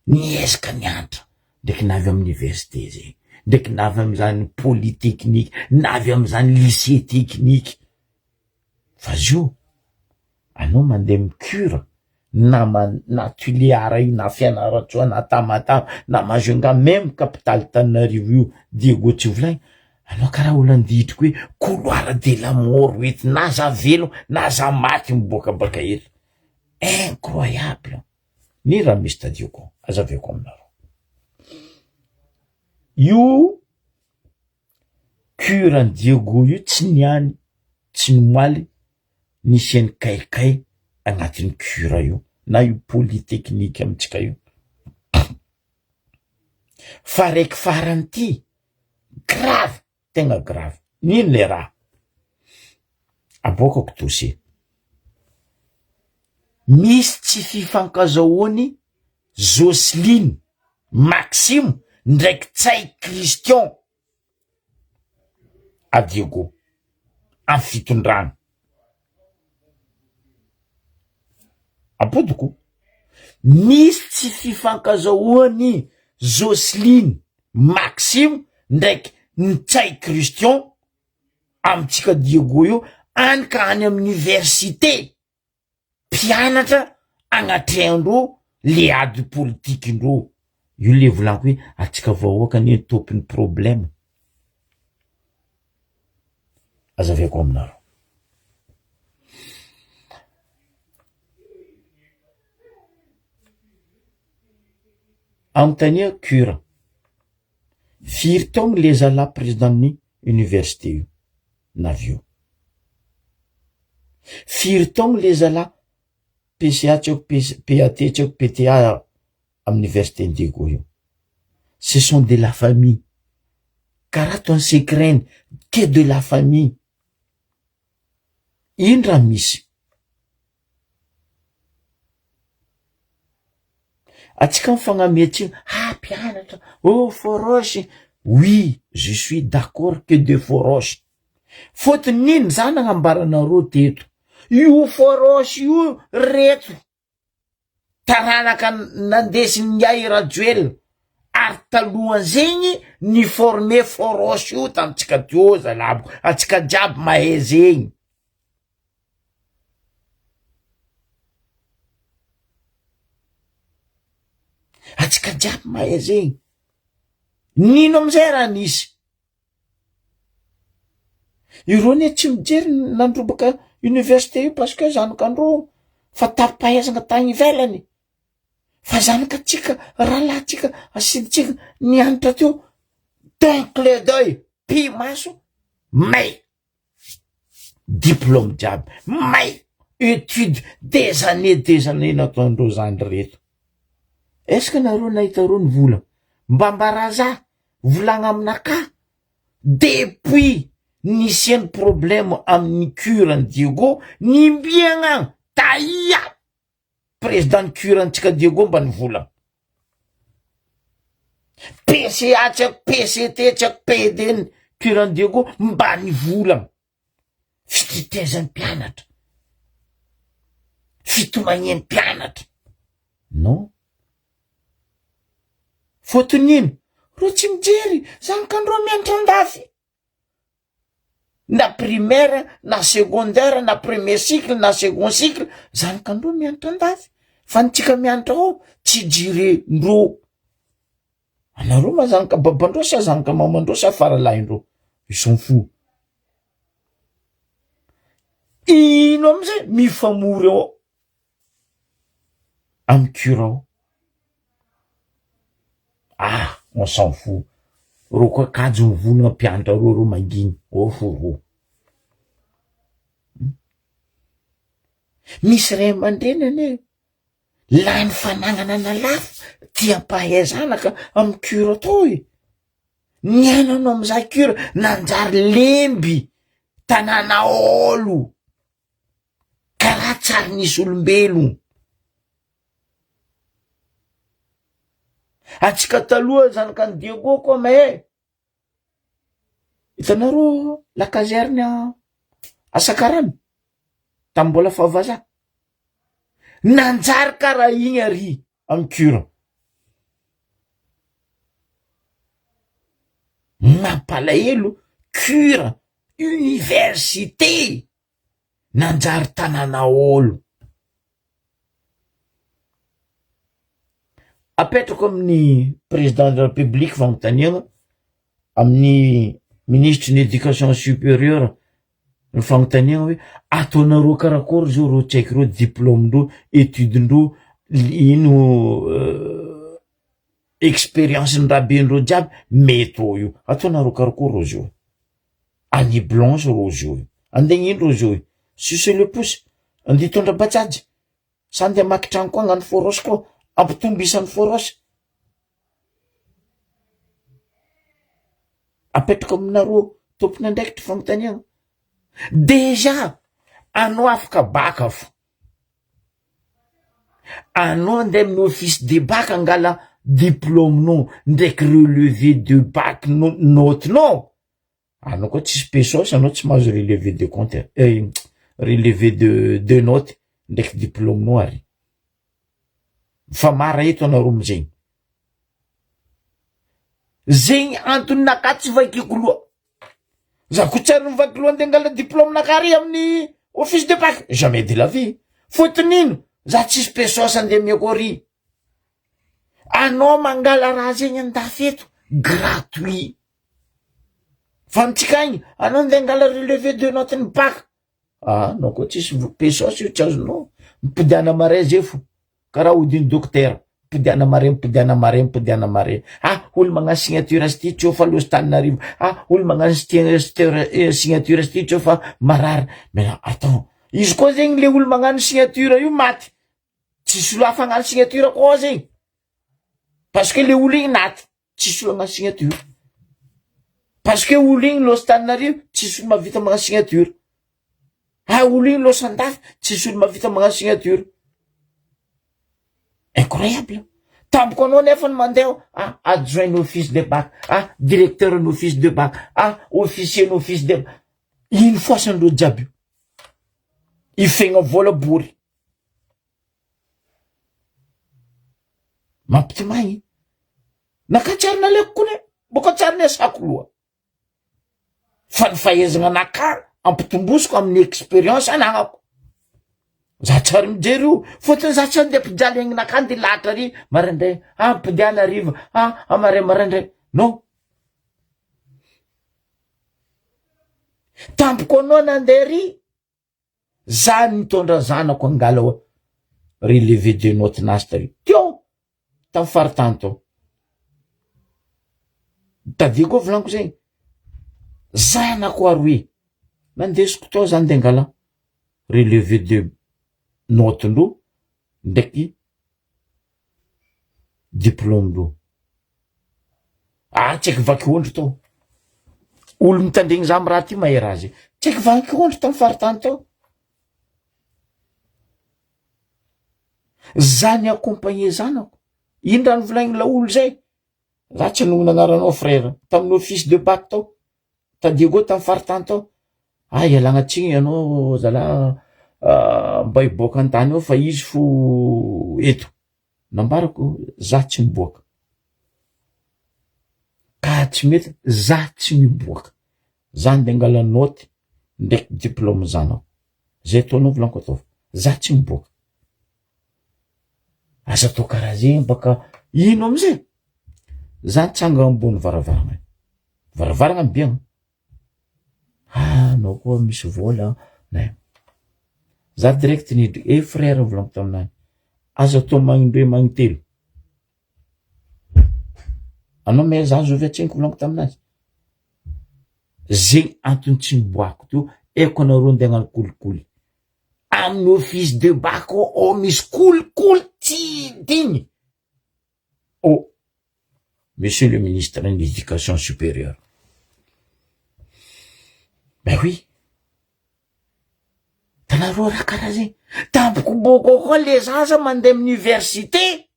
niezaka nianatra, ndraiky navy amin'ny université zay, ndraiky navy am'izany polytechnique, navy am'izany lycée technique. Fa zio, anao mandeha micure, na Tuléara io, na Fianaratsoa, na Tamatave, na Majunga, même capitale Tananarivo io, Diego tsy volaigny, anao karaha olo anditry hoe couloir de la mort ety, na za velo, na za maty miboaka baka eto. Incroyable. Ny raha misy tadioko, azaveko aminareo. Io curan Diego io tsy niany, tsy nomaly, nisiany kaikay agnatin'ny cura io, na io polytechnique amitsika io. Fa raiky farany ty, grave, tegna grave. Nino le raha? Aboakako dossier. Misy tsy fifankazahoany Jocelyne Maxime ndraiky Tsay Christian a Diego amy fitondrana. Apodiko, misy tsy fifankazahoany Jocelyne Maxime ndraiky Tsay Christian amitsika Diego io any ka any amin'ny université mpianatra agnatrehandro le ady politikindro. Io le volaniko hoe atsika vahoaka ny tompony problème. Azaveko aminareo. Anontania cura. Firy taogno le zala présidentin'ny université io? Navio. Firy taogno le zala PCA tsy PAT tsy PTA université Diego io? Ce sont de la famille. Karaha ton secret que de la famille. Ino raha misy? Atsika mifagnamiatsiny, mpianatra, oh forosy. Oui, je suis d'accord que de forosy. Fotony nino zany agnambaranareo teto? Io forosy io reto taranaka nandesiny Yahya Rajoel, ary talohan zegny ni formé forosy io tamitsika teo zalabo, atsika jiaby mahay zegny. Atsika jiaby mahay zegny. Nino amizay raha nisy? Ireo ne tsy mijery nandrobaka université io parce que zanakandro fa tapaizana tagny ivelany. Fa zanakatsika, rahalatsika, asiditsika nianatra teo, d'un clin d'œil, pimaso, may. Diplôme jiaby, may. Étude des années nataondreo zany reto. Est-ce que nareo nahitareo ny vola? Mba mbaraza, volagna aminaka. Depuis nisiany problème amin'ny curan Diego, nimbiagna taia président curantsika Diego mba ny vola. PCA tsy PCT tsy PD curan Diego mba ny vola. Fititezany mpianatra, fitomagneny mpianatra. Non. Fotonino, ro tsy mijery, zanakandro mianatra andafy. Na primaire, na secondaire, na premier cycle, na second cycle, zanakandro mianatra andafy. Fa nitsika mianatra ao, tsy jirendro. Anareo ma zanaka babandro sa zanaka mamandro sa faralaindro? Ils sont fous. Ino amizay mifamory ao amy cura ao. Ah, on s'en fout. Ro koa kajo mivonagna mpianatra ro manginy. Oh foro. Misy ray aman-drenany lany fanagnana na lafo tiam-pahay zanaka amy cure atao e. Niainanao amizay cure nanjary lemby tanàna olo karaha tsary nisy olombelogno. Atsika taloha zanaka ny Diego koa mahe, hitanareo la caserne Asakarana tamy mbola fahavaza nanjary karaha igny ary amy cure. Mampalahelo cure université nanjary tanàna olo. Apetrako amin'ny président de la république fagnontaniana, amin'ny ministre ny éducation supérieure ny fagnontaniana hoe ataonareo karakory zao ro tsaiky reo diplôme-ndreo étude-ndreo ino expérience ny rabendreo jiaby mety ao io, ataonareo karakory ro zio ani blanche ro zio andegny ro zio suce le pouce andi tondra bajaji sandy amaky trano koa agnano forosy koa ampitombo isan'ny forosy. Apetraka aminareo tompony andraikitry fagnontaniana deja anao afaka baka fo, anao andeha amin'ny office de bac angala diplômenao ndraiky relevé de bac notenao, anao koa tsisy pesosy, anao tsy mahazo relevé de compte relevé de note ndraiky diplômenao ary fa mara eto anareo amizegny. Zegny antony naka tsy vakiko loha, za ko tsary nivaky loha andeha angala diplôme nakary amin'ny office de bac, jamais de la vie. Fotonino za tsisy pesosy andeha miako ary. Anao mangala raha zegny andafeto gratuit. Fa mitsikagny anao andeha angala relevé de note ny bac, anao koa tsisy pesosy io tsy azonao, mipidiana maray zay fo karaha odiny dokotera, mipidiana mare. Olo magnano signature sty tseo fa loso Tananarivo, olo magnano signature sty tseo fa marary. Mais attends, izy koa zegny le olo magnano signature io maty, tsisy olo hafa hagnano signature koa zegny, parce que le olo igny naty tsisy olo hagnano signature, parce que olo igny loso Tananarivo tsisy olo mavita magnano signature, olo igny loso andafy tsisy olo mavita magnano signature. Incroyable. Tampoco anao nefa mandeha adjoint n'office de bac, directeur n'office de bac, officier n'office de bac. Ino foasandreo jiaby io? Ifegna vola bory. Mampitimagny. Nakatsary naleko kone, boka tsary niasako loha. Fa ny fahaizana anaka ampitombosiko amin'ny expérience anagnako. Za tsary mijery io, fotony za tsy andeha mpijaly egny nakany de lahatra ary maraindray, mpidiana ariva, amare maraindray. Non. Tampoko anao nandeha ry, za nitondra zanako angala relevé de note nazy tary. Tio, tamy faritany tao. Tadiko koa volaniko zegny. Zanako aroe, nandesiko tao zany de angala relevé de note-ndreo ndraiky diplôme-ndreo. Tsaiky vaky ondry tao. Olo mitandregny za amy raha ty mahay raha zay. Tsaiky vaky ondry tamy faritany tao. Za ni accompagner zanako. Ino raha nivolagny la olo zay? Za tsy anonona anaranao frère. Tamin'ny office de bac tao. Tadiego tamy faritany tao. Ialagna tsigny anao zala mba hiboaka antany ao fa izy fo eto. Nambarako za tsy miboaka. Ka tsy mety za tsy miboaka. Za nde angala note ndraiky diplôme zanako. Zay ataonao volaniko atao. Za tsy miboaka. Asa atao karaha zegny baka ino amizay? Za nitsanga ambony varavarana. Varavarana biagna. Anao koa misy vola. Za direct nidry, frère volaniko taminany. Asa atao magnindroe magnitelo. Anao me za azo viatseniko volaniko taminazy. Zegny antony tsy miboako teo, eko anareo ndeha hagnano kolikoly. Amin'ny office de bac ao misy kolikoly tsy indigne. Oh, monsieur le ministre de l'Éducation supérieure. Ben oui. Tanareo raha karaha zegny. Tampoko boko koa le zaza mandeha amin'ny université.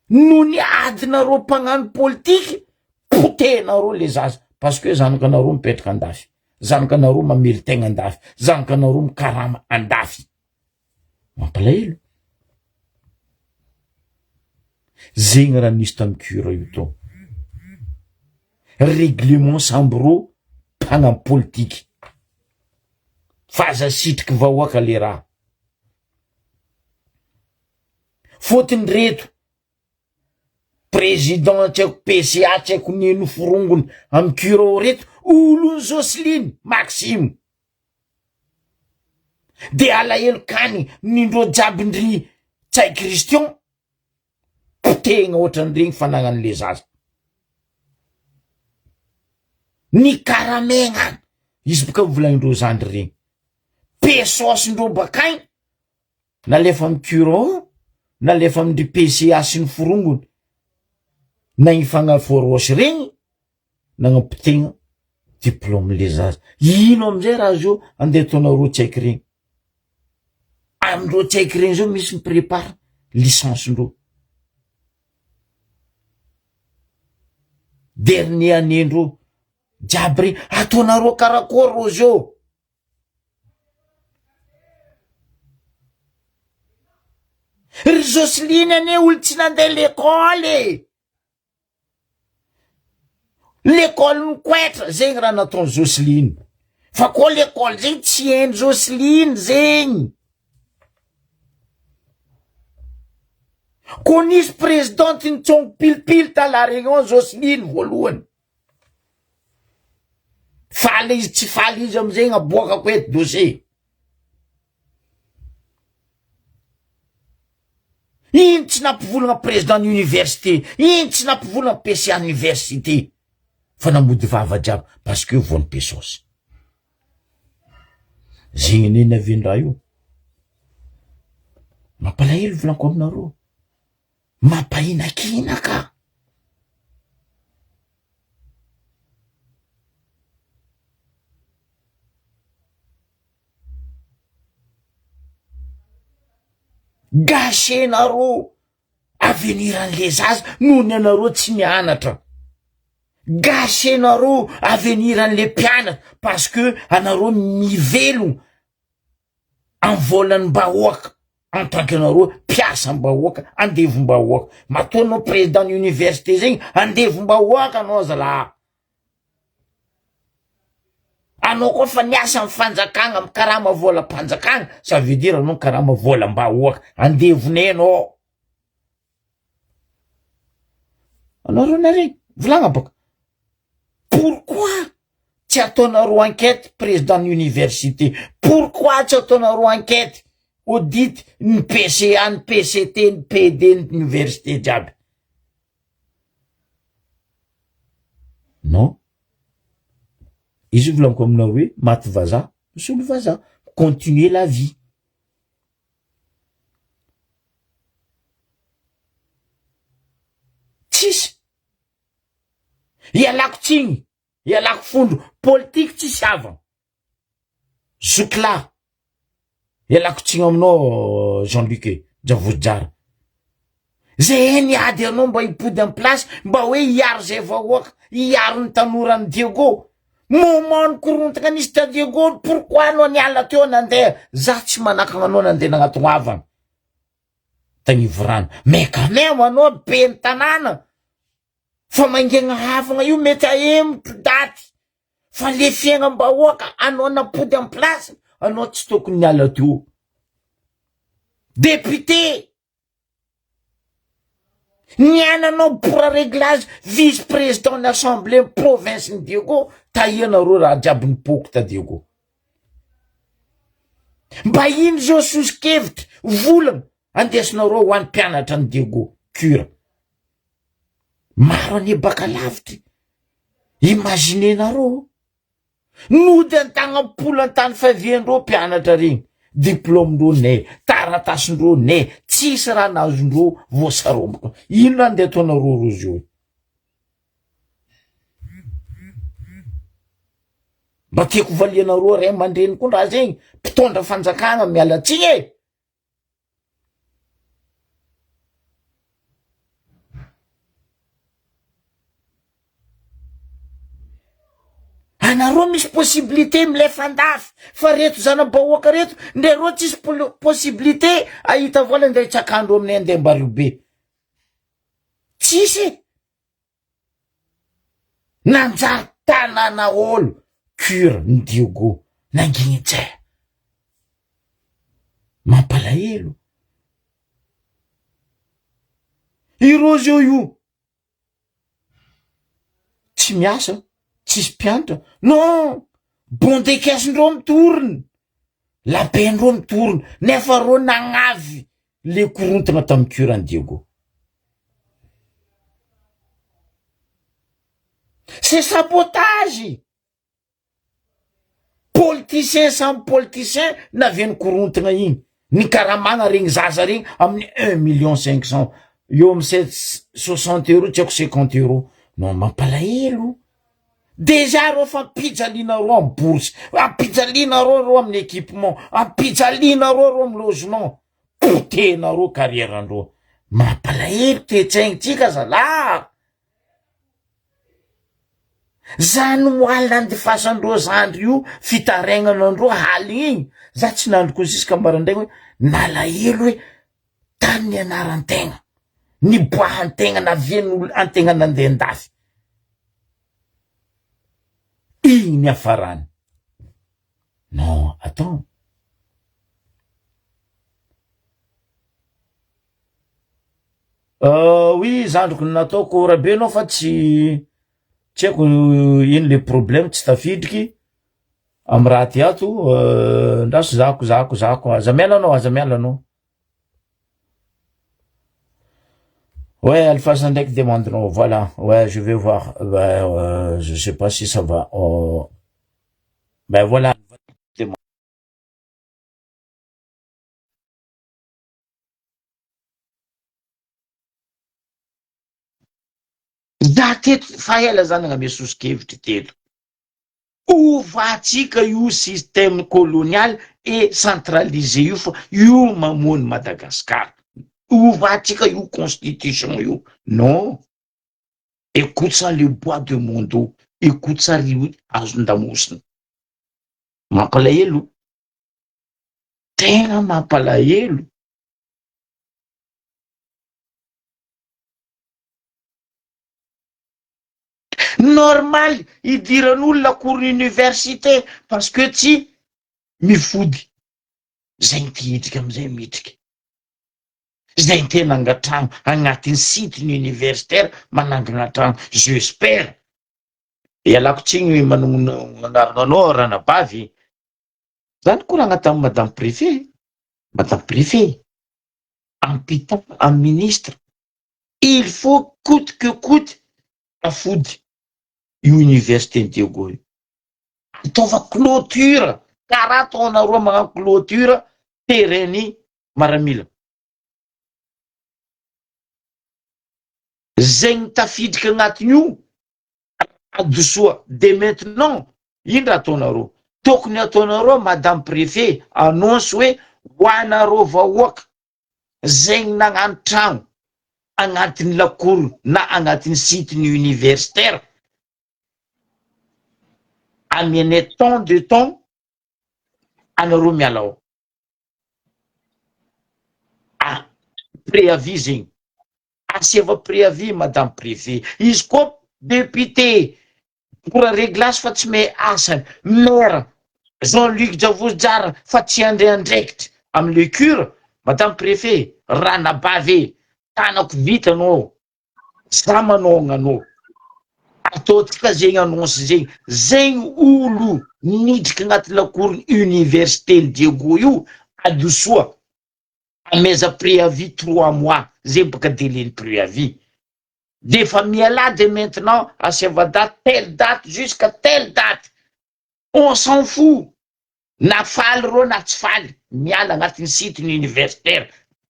No ny adinareo mpagnano politiky, potehinareo le zaza. Parce que zanakanareo mipetraka andafy. Zanakanareo mamely tegna andafy. Zanakanareo mikarama andafy. Mampalahelo. Zegny raha nisy tamin'ny cure io to. Règlement sambro mpagnano politiky. Faza sitriky vahoaka le raha. Fotony reto président tsy haiko PCA tsy haiko nino forongony amin'ny cure reto olon Jocelyne Maxime. De alahelo kany nindro jiaby-ndry Tsay Christian. Potehigna ohatran'regny fanagnan'le zaza. Ny karamegna izy boka volagnindreo zandry regny. Pesosindreo bakainy nalefa amin'ny cure, nalefa amin'ny PCA sy ny forongony. Na ifagnaforosy regny nagnampotehigna diplôme le zaza. Ino amizay raha zio andeha ataonareo tsaiky regny. Amindreo tsaiky regny zao misy miprépare licence-ndreo. Dernier année-ndreo jiaby regny ataonareo karakory ro zio. Ry Jocelyne ane olo tsy nandeha l'école. L'école nikoetra zegny raha nataony Jocelyne. Fa koa l'école zegny tsy hainy Jocelyne zegny. Ko nisy présidente nitsongo pilipily tala regny ao Jocelyne voalohany. Faly izy tsy faly izy amizegny aboakako eto dossier. Ino tsy nampivolagna président d'université, ino tsy nampivolagna PCA université. Fa namody vava jiaby parce que voany pesosy. Zegny ne navendraha io. Mampalahelo volanko aminareo. Mampahinakina ka. Gasenareo aveniran'le zaza noho ny anareo tsy nianatra. Gasenareo aveniran'le mpianatra parce que anareo mivelogno amin'ny volan'm-bahoaka en tant que anareo mpiasam-bahoaka, andevim-bahoaka. Mataonao président d'université zegny andevim-bahoaka anao zalahy. Anao koa fa niasa amin'ny fanjakagna mikarama volam-panjakagna, ça veut dire anao mikarama volam-bahoaka, andevonay anao. Anareo nareo volagna baka. Pourquoi tsy ataonareo enquête président d'université? Pourquoi tsy ataonareo enquête audit ny PCA, ny PCT, ny PD, ny université jiaby? Non. Izy volaniko aminao hoe maty vazaha, misolo vazaha. Continuer la vie. Tsisy. Ialako tsigny, ialako fondro, politique tsisy havana. Zokla. Ialako tsigny aminao Jean-Luc Javojara. Zay niady anao mba hipody amin'ny place, mba hoe hiaro zay vahoaka, hiaro ny tanorany Diego. Momano korontagna nisy ta Diego, pourquoi anao niala teo nandeha? Za tsy manakagna anao nandeha nagnatovavana. Tagnivorana. Mais quand même anao be ny tanàna. Fa maingegna havagna io mety ahemitro daty. Fa le fiaignam-bahoaka anao napody amin'ny place, anao tsy tokony niala teo. Député. Niananao pour réglage vice-président de l'Assemblée province ny Diego, tahianareo raha jiaby nipoko ta Diego. Mba ino zao sosikevitra volagna andesinareo ho an'ny mpianatra ny Diego cure. Maro ane baka lavitry. Imaginenareo. Nody antagna polo antany faviandreo mpianatra regny. diplôme-ndreo ne, taratasindreo ne, tsisy raha nazondreo voasaromboka. Ino andeha ataonareo rozy io? Mba tiako valianareo ray aman-dreny koa raha zegny, mpitondra fanjakana mialatsiny e. Anareo misy possibilité milefa andafy, fa reto zana-bahoaka reto, ndereo tsisy possibilité ahita vola andeha hitsakandro amin'ny andeha Mbariobe. Tsisy. Nanjary tanana olo, cure Ndiogo, nangignitsay. Mampalahelo. Ireo zio io. Tsy miasa. Tsisy mpianatra. Non! Bondekesindreo mitorona. Labendreo mitorona. Nefa reo nagnavy le korontana tamy cure Ndiogo. C'est sabotage. Politicien sans politicien naviany korontana igny. Ny karamagna regny zaza regny amin'ny 1,500,000. Eo amy 60 euros, tsy haiko 50 euros. Non, mampalahelo. Déjà reo fa ampijaliana reo amy bourse, ampijaliana reo amin'ny équipement, ampijaliana reo amy logement. Potena reo carrière-ndreo. Mampalahelo toe-tsaignintsika zala. Zany moalina andefasandreo zandry io, fitaregnanandreo haligny igny. Za tsy nandroko jusqu'à mbarandraigny hoe nalahelo hoe tany nianaran-tegna, niboahan-tegna, navian'olo an-tegna nandeha andafy. Igny ny afarany. Non, attends. Oui, zandriko nataoko rabe anao fa tsy haiko ino le problème, tsy tafidriky amy raha ty ato. Ndaso zako aza miala anao. Ouais, Alpha ndraiky demandenao, voilà. Ouais, je vais voir. Je sais pas si ça va. Ben voilà. Za teto fa ela zany gn'ame sosokevitry teto. Ovatsika io système colonial et centralisé io fa io mamono Madagascar. Ovatsika io constitution io. Non. Écoute ça le bois de Mondo. Écoute ça rio azon-damosina. Mampalahelo. Tena mampalahelo. Normal idiran'olona kory université parce que tsy mifody. Zay tihitrika amizay mitrika. Zay tena angatrano agnatin'ny sitiny universitaire manangana trano. J'espère. Ialako tsiny mananao ranabavy. Zany koragna tamy madame préfet. Madame préfet. Ampita un ministre. Il faut coûte que coûte afody io université Ndiogo io. Ataova clôture. Karaha ataonareo magnano clôture terrain-ny Maramila. Zegny tafidriky agnatin'io adosoa. De maintenant, ino raha ataonareo? Tokony ataonareo madame préfet annonce hoe ho anareo vahoaka zegny nagnano trano agnatin'ny lakoro na agnatin'ny sitiny universitaire amiane temps de temps anareo miala ao. Ah, préavis zegny. Aseva préavis madame préfet. Izy koa député pour réglace fa tsy me asany. Maire Jean-Luc Javozjara fa tsy andray andraikitra amy le cure. Madame préfet, ranabave, tanako vitanao, zamanao gnanao. Ataotsika zegny annonce zegny. Zegny olo nidriky agnaty lakorony université Ndiogo io adosoa. Ameza préavis 3 mois. Zay baka délai préavis. Des familles là de maintenant à cette date, telle date jusqu'à telle date. On s'en fout. na faly rô na tsy faly miala agnatin'ny sitiny universitaire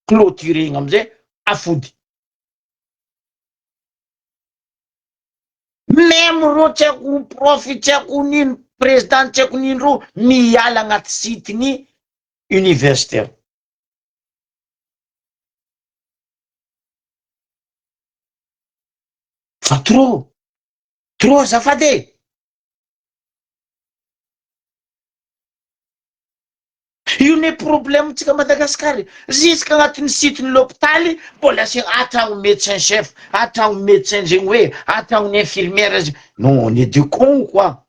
clôturé igny amizay afody. Même rô tsy haiko prof tsy haiko nino président tsy haiko nino rô miala agnaty sitiny universitaire. Fa trop azafady. Io ne problème tsika Madagasikara jusqu'à agnatin'ny sitiny l'hôpitaly mbola asia atragno médecin chef, atragno médecin zegny hoe atragno infirmière non on est de con quoi.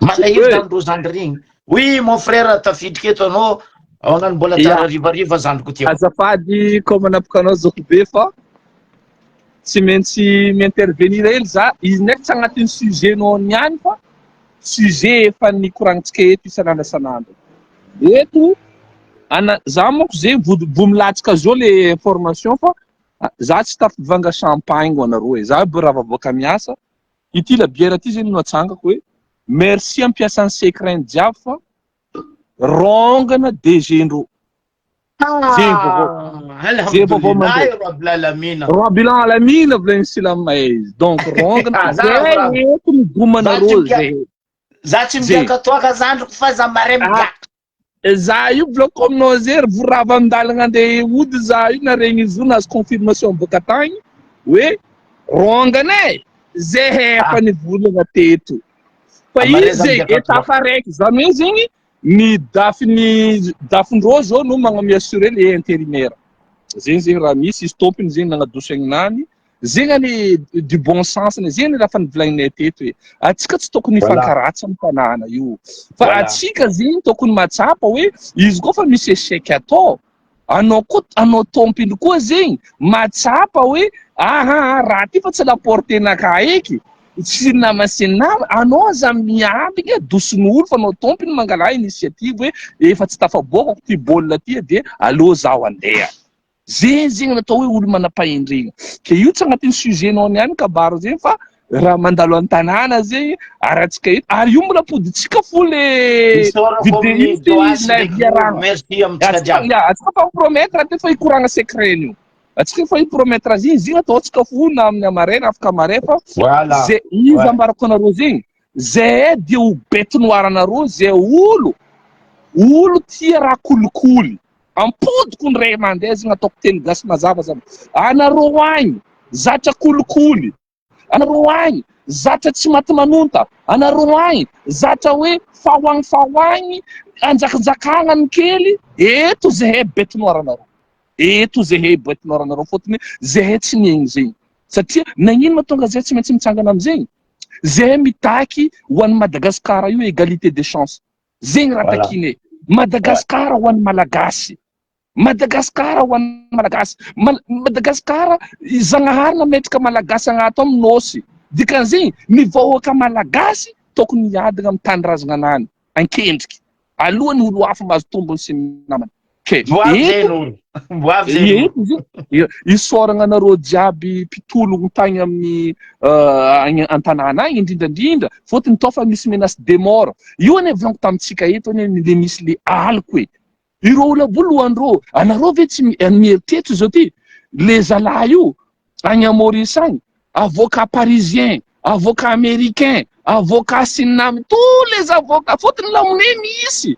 Malahelo zandro zandry regny. Oui mon frère tafiditra eto anao agnano mbola tara rivariva zandriko ty. Azafady comme manapaka anao zoko be fa tsy maintsy mi-intervenir hely za izy ndraiky tsy agnatin'ny sujet nao niany fa sujet efa nikoragnintsika eto isan'andro. Eto za monko zay vao milatsaka zao le information fa za tsy tafivanga champagne ho anareo e. Za raha vavoaka miasa ity la bière ty zany no atsangako hoe merci ampiasan'ny secret jiaby fa rongana DG-ndreo. Alhamdulillah Rabbil Alamin. Rabbil Alamin vlen silamay. Donc rongana zay eto migomanareo zay. Za tsy migaka toaka zandriko fa za mare migaka. Za io bloco aminao zay vorava andalagna andeha ody za io naregny izy io nahazo confirmation boka tagny hoe rongana e zay efa nivolagna teto. Fa izy zay étape raiky zany hoe zegny ny dafindreo zao no magnami-assurer le intérimaire. Zegny raha misy izy tompony zegny nagnadoso aignanany zegny any du bon sens zegny raha nivolagninay teto hoe atsika tsy tokony hifankaratsy amin'ny tanàna io fa atsika zegny tokony matsapa hoe izy koa fa misy échec atao anao tompony koa zegny matsapa hoe raha ty fa tsy laportenaka eky tsy nama sy nama anao za miampy ke doson'olo fa anao tompony mangala initiative hoe efa tsy tafaboakako ty baolina ty de allo zaho andeha. Zegny natao hoe olo manam-pahendrena ke io tsy agnatin'ny sujet nao niany kabaro zegny fa raha mandalo an-tanàna zegny aratsika eto ary io mbola poditsika fo le vidéo atsika fa mipromettre te fa hikoragna secret io atsika fa hipromettre azy izy ataotsika fo na amin'ny amare na afaka amare fa zay izy ambarako anareo zegny zay de ho bête noire anareo zay olo tia raha kolikoly ampodiko ny ray mandeha zegny ataoko teny gasy mazava zany anareo agny zatra kolikoly anareo agny zatra tsy maty manonta anareo agny zatra hoe fahoagny anjakanjakagna ny kely eto zahay bête noire anareo eto zahay bête noire anareo fôtony zahay tsy miaigny zegny satria nagnino mahatonga zay tsy maintsy mitsangana amizegny zahay mitaky ho an'ny Madagasikara io égalité des chances zegny raha takine Madagasikara ho an'ny malagasy Madagasikara ho an'ny malagasy Madagasikara zagnahary nametraka malagasy agnato amin'nosy dikan'zegny ny vahoaka malagasy tokony hiadana amin'ny tanindrazana anany ankendriky alohany olo hafa mahazo tombony sy namany isoragna anareo jiaby mpitologny tagny amin'ny an-tanàna agny indrindrandrindra fôtony tao fa misy menace de mort io ane volaniko tamitsika eto ane le misy le aliko e ireo olo abolohandreo anareo ve tsy mieritreritry zao ty le zalahy io agny à Maurice agny avocat parisien avocat américain avocat sinamy tous les avocats fôtony lamonay misy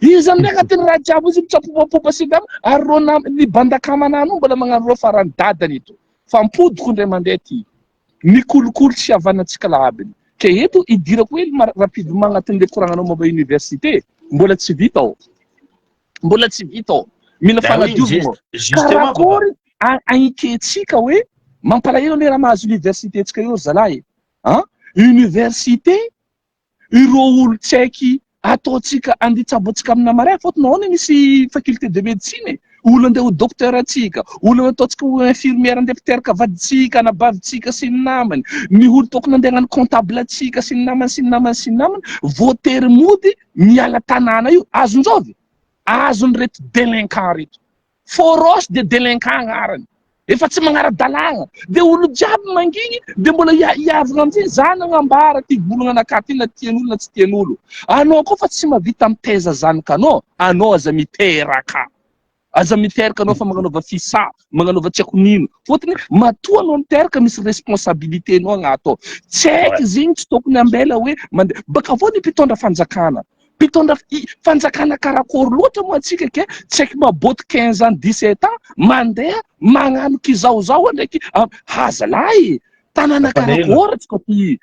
izy amin'ndraiky ateny raha jiaby izy mitsapopapopa sidama ary rô ny bandakamanano mbola magnano rô farany dadany eto fa mpodiko ndray mandeha ty mikolokolo tsy havanantsika lahabiny ke eto idirako hoe rapidy magnatin'le koragnanao momba université mbola tsy vita ao mila fanadiovana karakory aniketsika hoe mampalahelo le raha mahazo université tsika io zalahy université ireo olo tsy haiky ataotsika anditsabotsika amina maray fôtony ao misy faculté de médecine olo andeha ho docteur atsika olo ataotsika ho infirmière andeha mpiteraka vaditsika anabavitsika sy ny namany ny olo tokony andeha hagnano comptable atsika sy ny namany voatery mody miala tanàna io azonjovy azony reto délinquant reto foros de délinquant agnarany efa tsy magnara-dalàgna. De olo jiaby mangigny de mbola iavagna amizay zany agnambara ty volagna anakaty na tian'olo na tsy tian'olo. Anao koa fa tsy mavita miteza zanakanao, anao aza miteraka. Aza miteraka anao fa magnanaova fisà, magnanaova tsy haiko nino. Fotony matoa anao miteraka misy responsabilité anao agnato. Tsy haiko zegny tsy tokony ambela hoe mandeha. Baka avao ny mpitondra fanjakana. Mpitondra fanjakana karakory loatra moa antsika ke tsy haiko maboty 15 ans 17 ans mandeha magnano kizaozao ndraiky hazalahy tanàna karakory atsika ty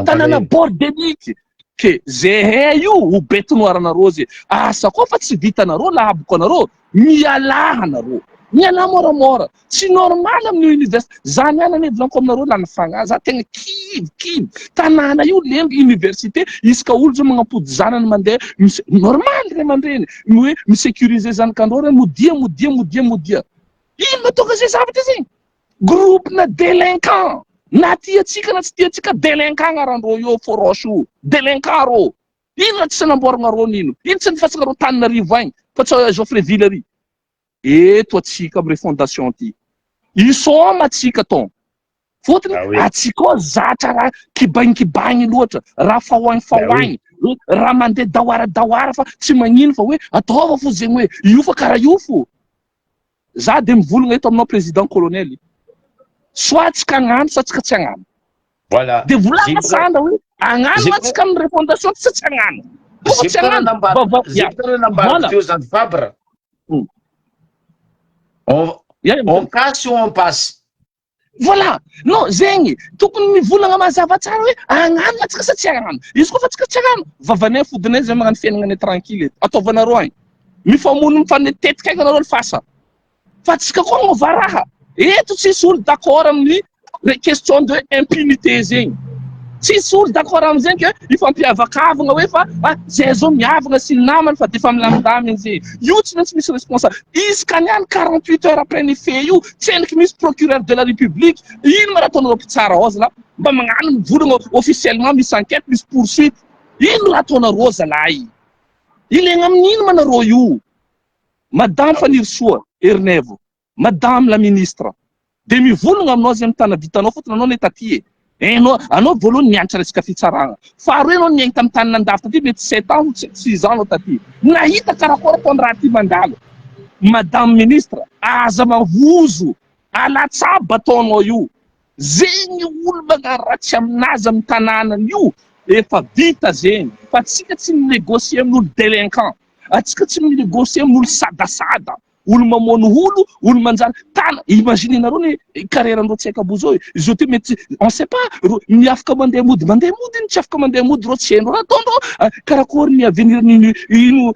tanàna bordelique ke zehe io ho bety-noir anareo ze asa koa fa tsy vitanareo laboko anareo mialaha anareo miala moramora tsy normal amin'ny université zany ana nevolaniko aminareo lany fagna za tegna kivy tanàna io lengo université isaka olo zao magnampody zanany mandeha normal ray aman-dreny hoe misécuriser zanakandreo reny modia ino matonga zay zavatra zegny groupe na délinquant na tiatsika na tsy tiatsika délinquant aran'reo io forosho délinquant rô ino na tsy nanamboarana rô nino ino tsy nifatsaka rô Tananarivo agny fa tsy Geoffreyville ary eto atsika amre fondation ty isoma atsika ton fotony atsika zatra raha kibagny loatra raha fahoagny raha mandeha dawara fa tsy magnino fa hoe ataova fo zegny hoe io fa karaha io fo za de mivolagna eto aminao président colonel soit atsika agnano sa atsika tsy agnano voilà de volagna sandra hoe agnano atsika amin'ny refondation sa tsy agnano kofa tsy agnano Fabre on casse ou on passe voilà non zegny tokony mivolagna mazava tsara hoe agnano atsika sa tsy agnano izy koa fa atsika tsy agnano vavanay fodinay zay magnano fiainagnanay tranquille ataovanareo agny mifamono mifanetetika aiky anareo fasa fa atsika koa agnova raha eto tsisy olo d'accord amin'ny question de impunité zegny tsisy olo d'accord amizegny ke ifampiavakavagna hoe fa zay zao miavagna sy namany fa defa milamindaminy zegny io tsy maintsy misy responsable izy kaniany 48 heures après ny fait io tsy endriky misy procureur de la république ino mara ataonareo mpitsara ao zala mba magnano mivolagna officiellement misy enquête misy poursuite ino raha ataonareo zalahy ilaigna amin'ino manareo io madame Fanirsoa Ernevo madame la ministre de mivolagna aminao zay mitana vitanao fotony anao netaty anao voalohany nianatra resaka fitsaragna faharoa anao niaigny tamin'ny tany nandafy taty mety 7 ans 6 ans anao taty nahita karakory ataony raha ty mandalo madame ministre aza mahozo alatsaba ataonao io zegny olo magnano raha tsy aminazy amin'ny tanànany io efa vita zegny fa tsika tsy minégocie amin'olo délinquant atsika tsy minégocie amin'olo sadasada olo mamono olo manjary tana imaginenareo ny carrière-ndreo tsy haika bo zao izy ty mety on sait pas ny afaka mandeha mody ino tsy afaka mandeha mody reo tsy haindreo raha ataondreo karakory ny avenir ino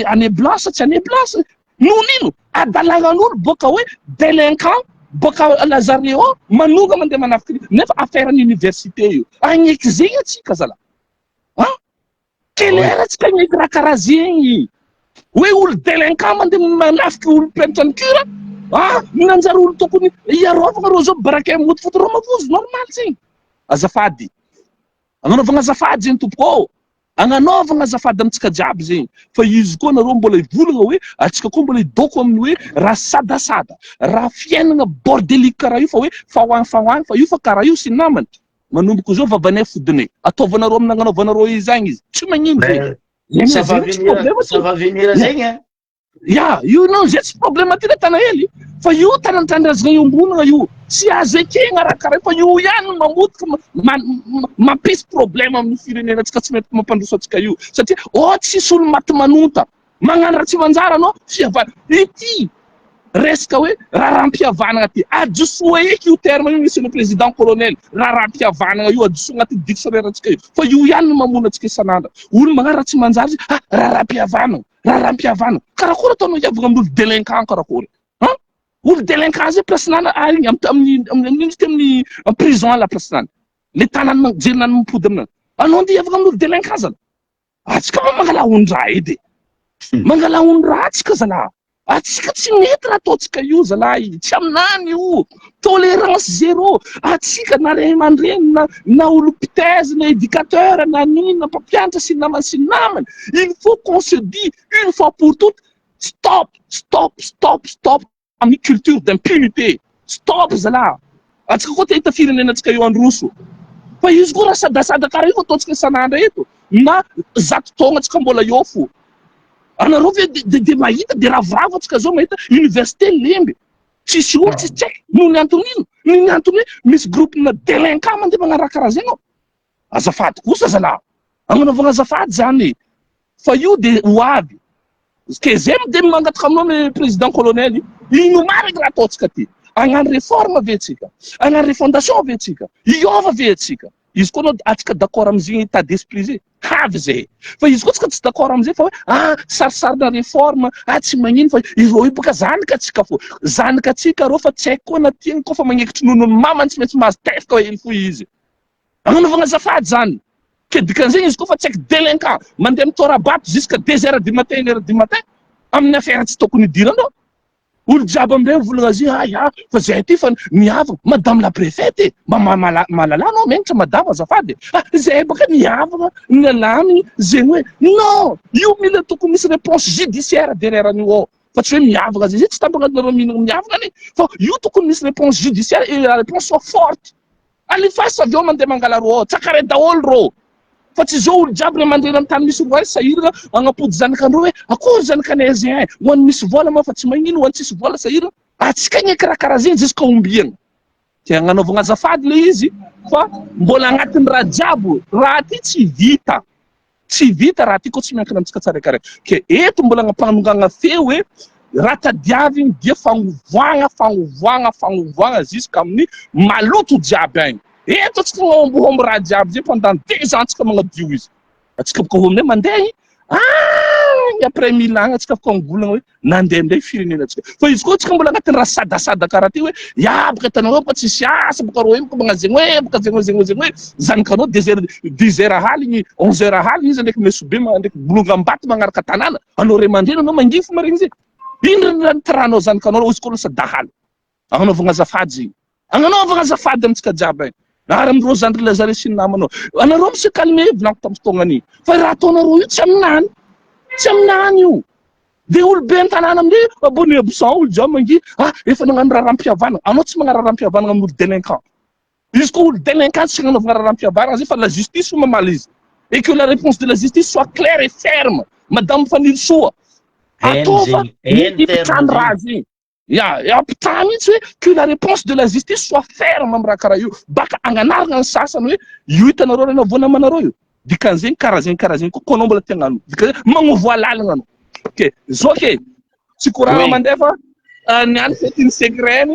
année blanche tsy année blanche nonino adalagnan'olo boka hoe délinquant boka Lazareo manonga mandeha manafika nefa affaire université io agneky zegny atsika zala kelera atsika agneky raha karaha zegny hoe olo délinquant mandeha manafiky olo mpianatra ny kira nanjary olo tokony iarovagna reo zao baraka mody foto reo mavozo normal zegny azafady agnanaovagna azafady zegny tompoko agnanaovagna azafady amitsika jiaby zegny fa izy koa nareo mbola ivolagna hoe atsika koa mbola idoko amin'ny hoe raha sadasada raha fiainagna bordelique karaha io fa hoe fahoagny fa io fa karaha io sy namany manomboka zao vavanay fodinay ataovanareo amin'ny agnanaovanareo izy agny izy tsy magnino zegny ça va venir zegny io non zay tsy problème ty le tana hely fa io tanatandrazagna io ambonagna io tsy azo ekegna raha karaha fa io ihany mamotika mampisy problème amin'ny firenena atsika tsy mety mampandroso atsika io satria tsisy olo maty manonta magnano raha tsy manjara anao fiavana ity resaka hoe raha rahampihavanagna ty adosoa eky io terme io monsieur le président colonel raha rahampihavanagna io adosoa agnaty dictionnaire atsika io fa io ihany no mamono atsika isan'andro olo magnano raha tsy manjary raha rahampihavanagna karakory ataonao hiavagna amin'olo délinquant karakory olo délinquant zay placenana agny amin'ny prison la placenana le tanany jerenany mipody aminany anao nde hiavagna amin'olo délinquant zala atsika mangala ondraha edy mangala ondraha atsika zala atsika tsy mety raha ataotsika io zalahy tsy aminany io tolérance zéro atsika na ray aman-dreny na olo mpitaiza na éducateur na nino na mpampianatra sy namany il faut qu'on se dit une fois pour toutes stop amin'ny culture d'impunité stop zalahy, atsika koa te hita firenenantsika eo androso. Fa izy koa raha sadasada karaha io ataontsika isan'andro eto na zato taona atsika mbola eo fo. Anareo ve de mahita de ravoravo atsika zao mahita université lemby tsisy olo tsisy tsaiky noho ny anton'ino, noho ny antony hoe misy groupena délinquant mandeha magnaraha karaha zegny ao. Azafady kosa zalahy, agnanaovagna azafady zany fa io de ho avy ke zay de mangataka aminao le président colonel ino marika raha ataontsika ty, hagnano réforme ve tsika, hagnano refondation ve tsika, iova ve atsika. Izy koa anao atsika d'accord am'zay état d'esprit zay havy zay, fa izy koa tsika tsy d'accord am'zay fa hoe sarisarina réforme tsy magnino fa ireo io bôka zanika atsika fo, zanika atsika rô fa tsy haiko koa na tiany koa fa magnekitry nonony mamany tsy maintsy mahazo tefika hely fo izy. Agnanaovagna azafady zany. Ke dikan'izay izy koa fa tsy haiko délinquant mandeha mitorabato jusqu'à 2h du matin 1h du matin amin'ny affaire tsy tokony idiranao. Olo jiaby am'ireo volagna azy fa zay ty fa niavagna madame la préfète malalà anao menitra madame azafady zay bôka niavagna nialaminy zegny hoe non io mila tokony misy réponse judiciaire derrière an'io ao fa tsy hoe miavagna zay tsy tambagnanareo mihinagna miavagna ani fa io tokony misy réponse judiciaire et la réponse soit forte. Alifasa avy eo mandeha mangala ro ao tsakare daholo rô fa tsy zao olo jiaby le mandeha amin'ny tany misy olo ary sahirana agnapody zanakandreo hoe akory zanakanay zay ho an'ny misy vola ma fa tsy magnino ho an'ny tsisy vola sahirana atsika gny karakaraha zay jusqu'à ombiagna. Te agnanaovagna azafady le izy fa mbola agnatin'ny raha jiaby raha ty tsy vita raha ty koa tsy miankina amitsika tsarakaraiky ke eto mbola agnampagnongagna feo hoe raha tadiaviny dia fagnovoagna jusqu'à amin'ny maloto jiaby agny. Eto atsika mahombohombo raha jiaby zay pendant 2 ans atsika magnadio izy. Atsika bôka homey mandeha igny après 1000 ans atsika bôka mivolagna hoe nandeha ndray firenenantsika. Fa izy koa atsika mbola agnatin'ny raha sadasada karaha ty hoe bôka hitanareo bôka tsisy asa bôka rô bôka magnano zegny hoe bôka zegny hoe zanakanao 10h haligny 11h haligny izy ndraiky mesobe ndraiky bolonga ambaty magnaraka tanàna anao ray aman-dreny anao mangify maregny zay. Ino raha tiranao zanakanao izy koa lasa dahaly. Agnanaovagna azafady zegny, agnanaovagna azafady amitsika jiaby agny. Ary amindreo zandry Lazare sy ny namanao anareo misy calme volaniko tamin'ny fotoagna any fa raha ataonareo io tsy aminany io de olo be an-tanàna amin'ireo abonné absent olo jiaby mangy efa nagnano raharam-pihavanana anao tsy magnano raharam-pihavanana amin'olo délinquant. Izy koa olo délinquant tsy nagnanaovagna raharam-pihavanana zay fa la justice ho mamaly izy et que la réponse de la justice soit claire et ferme. Madame Fanil Soa ataova ipitrano raha zegny apità mihitsy hoe que la réponse de la justice soit ferme amin'ny raha karaha io baka agnanarana ny sasany hoe io hitanareo rena voana amanareo io dikan'zegny karaha zegny koa anao mbola tiagnano dikan'zay magnovoa lalagna anao. Ok zao ke tsy courant mandeha fa niany fetiny secret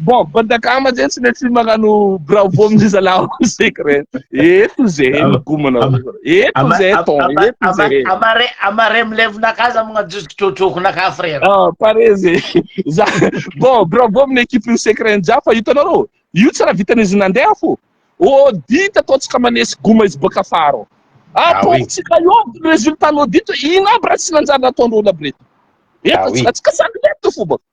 bon bandakama zay tsy maintsy magnano bravo amizay zalahy secret eto zay migomanao eto zay amare milevinakaza magnajozoko trotrokonaka frère pare zay bon bravo amin'ny équipe secret njia fa hitanareo io tsy raha vitan'izy nandeha fo audit ataontsika manesy goma izy bôka afara ataontsika io résultat n'audit ino aby raha tsy nanjary nataon'olo aby reto eto atsika sady leto fo bôka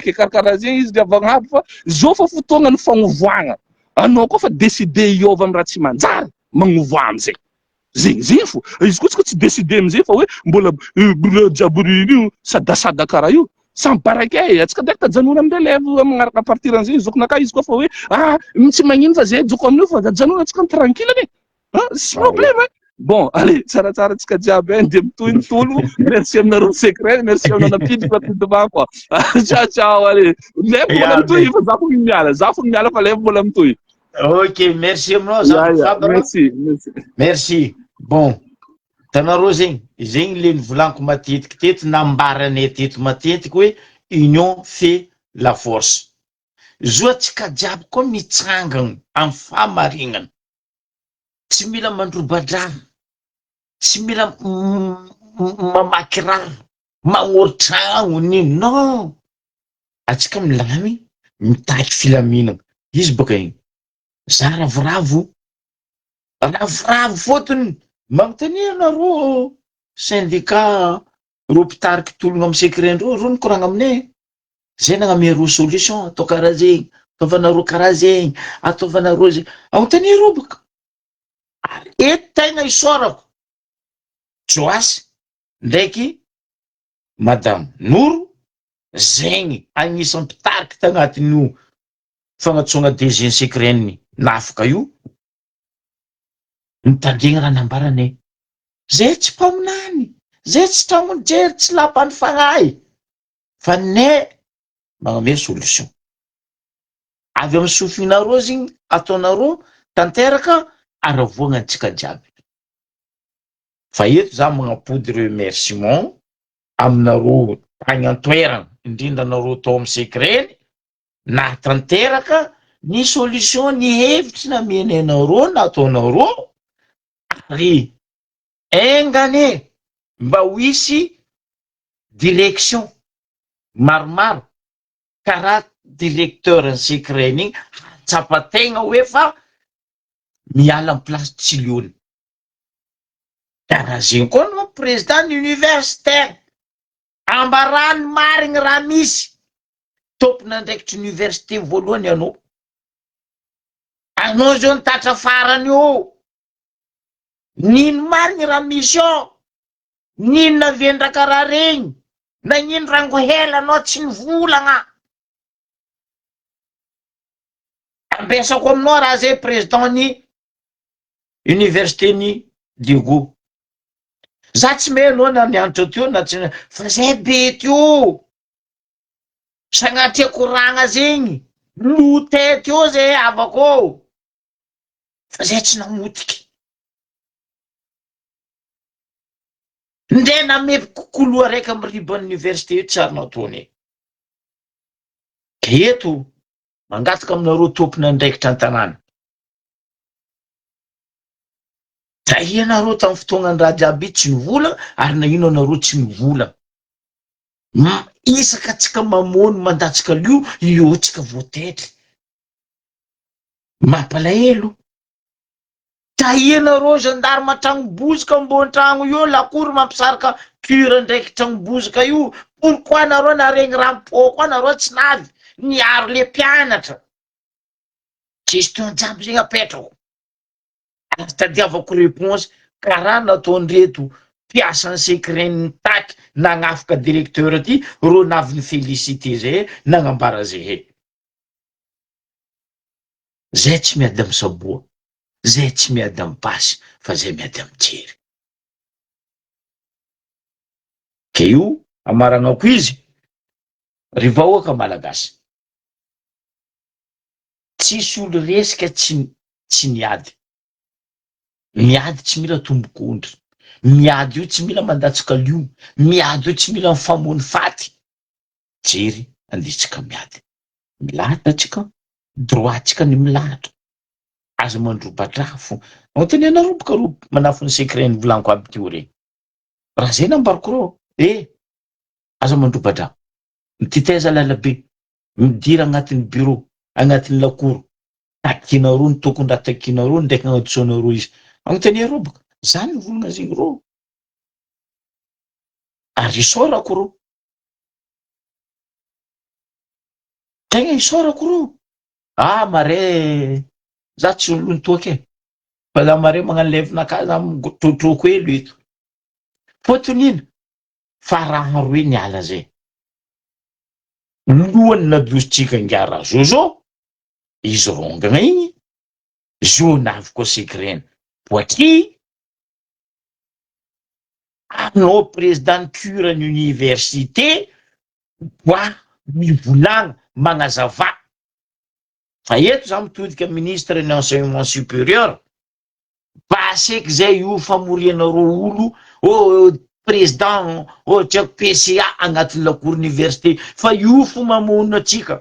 ke karakaraha zegny izy gavagna aby fa zao fa fotoagna ny fagnovoagna anao koa fa décidé iova amin'ny raha tsy manjary magnovoa amizay zegny fo izy koa tsy décidé amizay fa hoe mbola jiaborino sadasada karaha io sans baraky atsika direct tajanona amindray lève magnaraka partir an'izay zokonaka izy koa fa hoe tsy magnino fa zay joko amin'io fa janona atsika tranquille sy problème bon allez tsaratsara atsika jiaby de mitohy ny tolo merci aminareo secret merci aminanapidiko atidima quoi ciao allez lève mbola mitohy fa za fo miala fa lève mbola mitohy. Ok merci aminao merci bon tanareo zegny le nivolaniko matetiky teto nambaranay teto matetiky hoe union fait la force. Zo atsika jiaby koa mitsangana amin'ny famarignana tsy mila mandrobadraha tsy mila mamaky raha magnorin-tragno nino non atsika milamy mitaky filaminana izy bôka igny za ravoravo fotony magnontania anareo syndicat ro mpitariky tologno amin'ny secret-ndreo ro nikoragna aminay zay nagname ro solution atao karaha zegny ataovanareo karaha zegny ataovanareo zegny agnontania reo bôka ary eto tegna isorako Joasy ndraiky madame Noro zegny agnisan'ny mpitariky tagnatin'io fagnatsonga DG secret nafika io nitandregny raha nambarany zay tsy mpaminany zay tsy tramonjery tsy lapany fagnahy fa ne magnome solution avy amin'ny sofinareo zigny ataonareo tanteraka aravoagna antsika jiaby fa eto za magnapody remerciement aminareo tagny antoerana indrindra nareo tao amin'ny secret na tanteraka ny solution ny hevitry namenenareo nataonareo ary engane mba ho hisy direction maromaro karaha directeur ny secret igny hatsapategna hoe fa miala amin'ny place tsiliony karaha zegny koa no président universitaire ambarany marigny raha misy tompon'andraikitry université voalohany anao zao nitatra farany io nino marigny raha misy ao nino navendra karaha regny nagnino rango hela anao tsy nivolagna ambesako aminao raha zay président ny université ny Diego za tsy menao na nianatra teo na tsy fa zay be teo sagnatria koragna zegny lote teo zay avako fa zay tsy namotiky nde namepy kokolo araiky amy riban'ny université io tsy ary nataony ka eto mangataka aminareo tompon'andraikitra an-tanàna taia nareo tamin'ny fotoagnany raha jiaby tsy nivolagna ary na ino anareo tsy nivolagna isaka tsika mamono mandatsika io tsika voatetry mampalahelo tahianareo gendarme tragno bozaka ambony tragno io lakory mampisaraka cure ndraiky tragno bozaka io pourquoi nareo naregny rampoko nareo tsy navy niaro le mpianatra question jiaby zegny apetrako tadiavako réponse karaha nataondreto mpiasan'ny secret nitaky nagnafaka directeur aty ro navy ny félicité zay nagnambara zay zay tsy miady amy saboa zay tsy miady amy pasy fa zay miady amy jery ke io amaragnako izy ry vahoaka malagasy tsisy olo resika tsy miady tsy mila tombokondry miady io tsy mila mandatsika lio miady io tsy mila mifamony faty jery anditsika miady milahatra tsika droit tsika ny milahatra aza mandrobadrafo anteny anaroboka manafony secret ny volaniko aby teo regny raha zay nambariko reo aza mandrobadrafo mititaiza lalabe midira agnatin'ny bureau agnatin'ny lakoro takinareo ny tokony-draha takinareo ndraiky agnadisonareo izy agnonteny aroboka zany ny volagna zegny reo ary isorako reo tegna isorako reo mare za tsy olony toaky fa za mare magnano levinaka za trotroko elo eto fotonina fa raha roe niala zay lohany nadositsika ngara zozo izy rongagna igny zo navy koa secret poatry anao président cure ny université boa mivolagna magnazava fa eto za mitodika ministre ny enseignement supérieur baseky zay io famorianareo olo président tiako PCA agnatin'ny lakory université fa io fo mamono atsika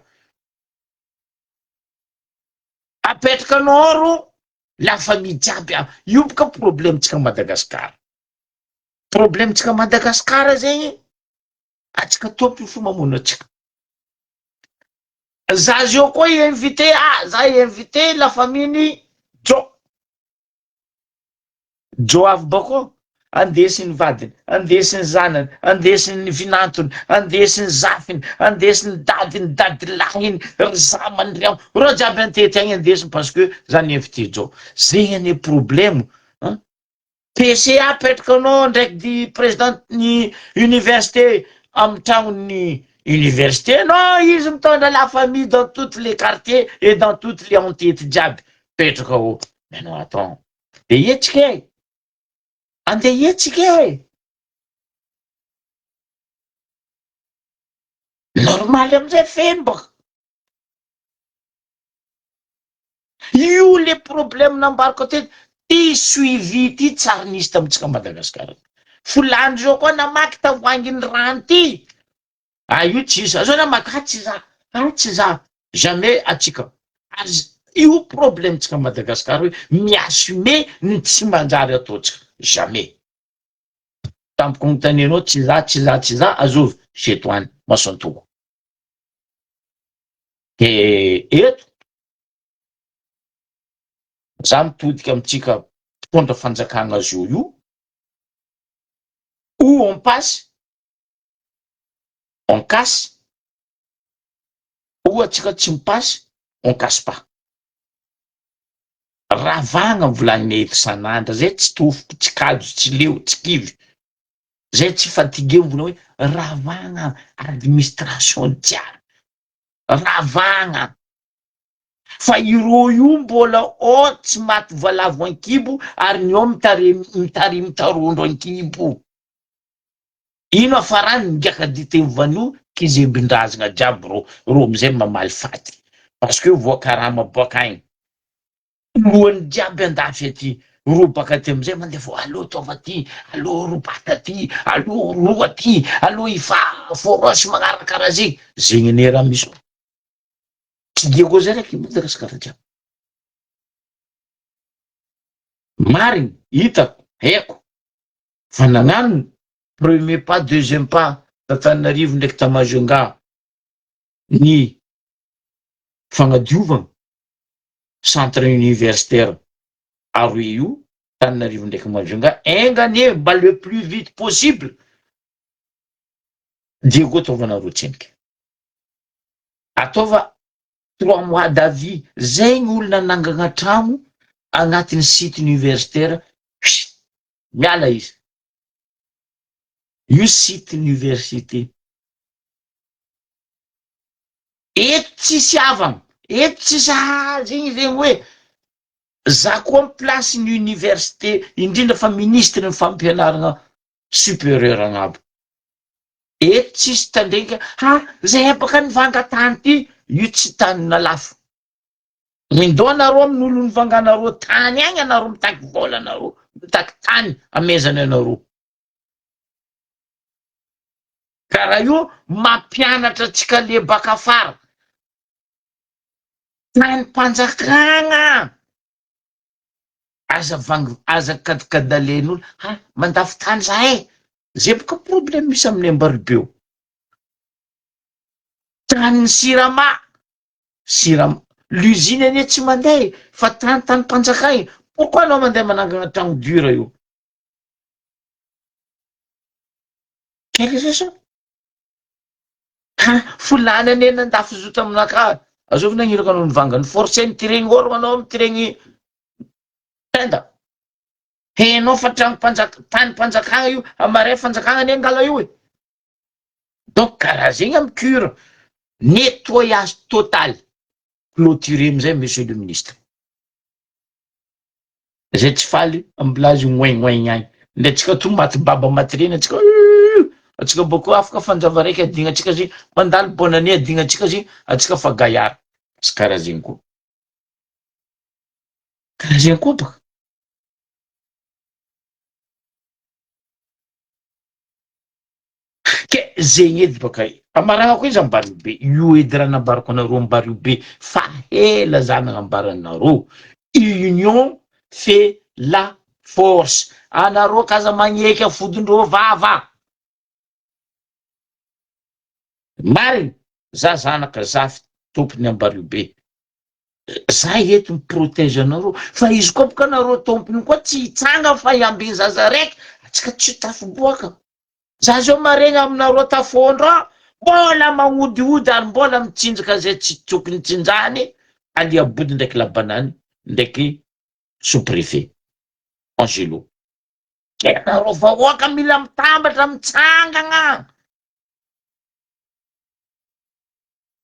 apetrakanao ro la famille jiaby io boka problèmetsika Madagasikara zegny atsika tompy io fo mamono atsika za zio koa invité za invité la famille Jo avy bako andesiny vadiny andesiny zanany andesiny vinantony andesiny zafiny andesiny dadilahiny ry zamany reo ro jiaby antety agny andesiny parce que zany invité Jo zegny ane problème PCA petrakanao ndraiky di président ny université amy tragnony université. Non, izy mitondra la famille dans tous les quartiers et dans toutes les entité jiaby. Petraka ao. Mais non, attends. Andeha hetsika e. Andeha hetsika e. Normal amizay feno baka. Io le problème nambariko teto. Ty suivi ty tsara nisy tamitsika Madagasikara. Folany zao koa namaky tavoanginy rano ty. Io tsisy. Zao namaky tsy za. Jamais atsika. Io problème tsika Madagasikara hoe miassume ny tsy manjary ataotsika. Jamais. Tampoko notanenao tsy za, azovy setoany masantoko. Eto, za mitodika amitsika mpitondra fanjakana zo io, ou on passe, on casse, ou atsika tsy mipasy, on casse pas. Ravagna volagniny eto sanandra, zay tsy tofoky, tsy kajo, tsy leo, tsy kivy. Zay tsy fatigué mivona hoe ravagna administration jiaby. Ravagna. Fa ireo io mbola tsy maty voalavo ankibo ary ny ao mitarondro ankibo. Ino afarany migaka dite vanio kizebindrazana jiaby ro amizay mamaly faty. Parce que voakarama boaka agny. Lohany jiaby andafy aty. Ro baka ty amizay mandefa allo tova ty, allo robata ty, allo roa ty, allo ifa forosy magnarakara zay. Zegny ane raha misy. Tsy dia koa zay raiky Madagasikara jiaby. Mariny, hitako, haiko. Fa nagnano premier pas, deuxième pas, t'Antananarivo ndraiky ta Majunga ny fagnadiovana centre universitaire aroe io, Antananarivo ndraiky Majunga, engane mba le plus vite possible. Dia koa ataovanareo tseniky. Ataova 3 mois d'avis, zay gny olona nangagna trano agnatin'ny site universitaire, miala izy. Io site université. Eto tsisy avagna, eto tsisy zegny hoe za koa amy place ny université, indrindra fa ministre ny fampianarana supérieur agnabo. Eto tsisy tandreka, zay baka nivanga tany ty, io tsy tany na lafo. Mindoa anareo amin'olo nivanganareo tany agny anareo mitaky vola anareo, mitaky tany amezany anareo. Karaha io mampianatra atsika le baka afara. Tany mpanjakagna. Aza kadikadalen'olo, mandafy tany zahay. Zay boka problème misy amin'ny Ambaribeo. Tany Sirama. L'usine ane tsy mandeha, fa tany mpanjakagna. Pourquoi anao mandeha manangana tragno dur io? Quelque chose. Folany ane nandafy zoto aminaka. Azovy nagniraka anao nivanga, forcé nitireny oro anao amy tireny tenda. Henao fa tany mpanjakagna io, amare fanjakagna ane angala io e. Donc karaha zegny amy cure. Nettoyage total. Clôturé amizay, monsieur le ministre. Zay tsy faly ambilazy ngoigny agny. Ndetsika to maty baba matireny atsika. Atsika boko afaka fanjava raiky adignatsika zy, mandalo bonne année adignatsika zy, atsika fa gaillard. Sy karaha zegny koa. Karaha zegny koa baka. Ke zegny edy baka. Amaragna koa izy Ambaribe. Io edy raha nambarako anareo Ambaribe. Fa hela zany nambaranareo. Union fait la force. Anareo kaza magneky afodindreo vava. Mariny, za zanaka, za tompony Ambaribe. Za eto miprotège anareo. Fa izy koa boka anareo tompony koa tsy hitsanga fa iambiny zaza raiky. Atsika tsy tafiboaka. Za zao maregny aminareo tafondra. Mbola magnodiody ary mbola mitsinjaka zay tsy tokony tsinjany. Ali Abody ndraiky Labanany ndraiky sous-préfet Angelo. Anareo vahoaka mila mitambatra mitsangagna.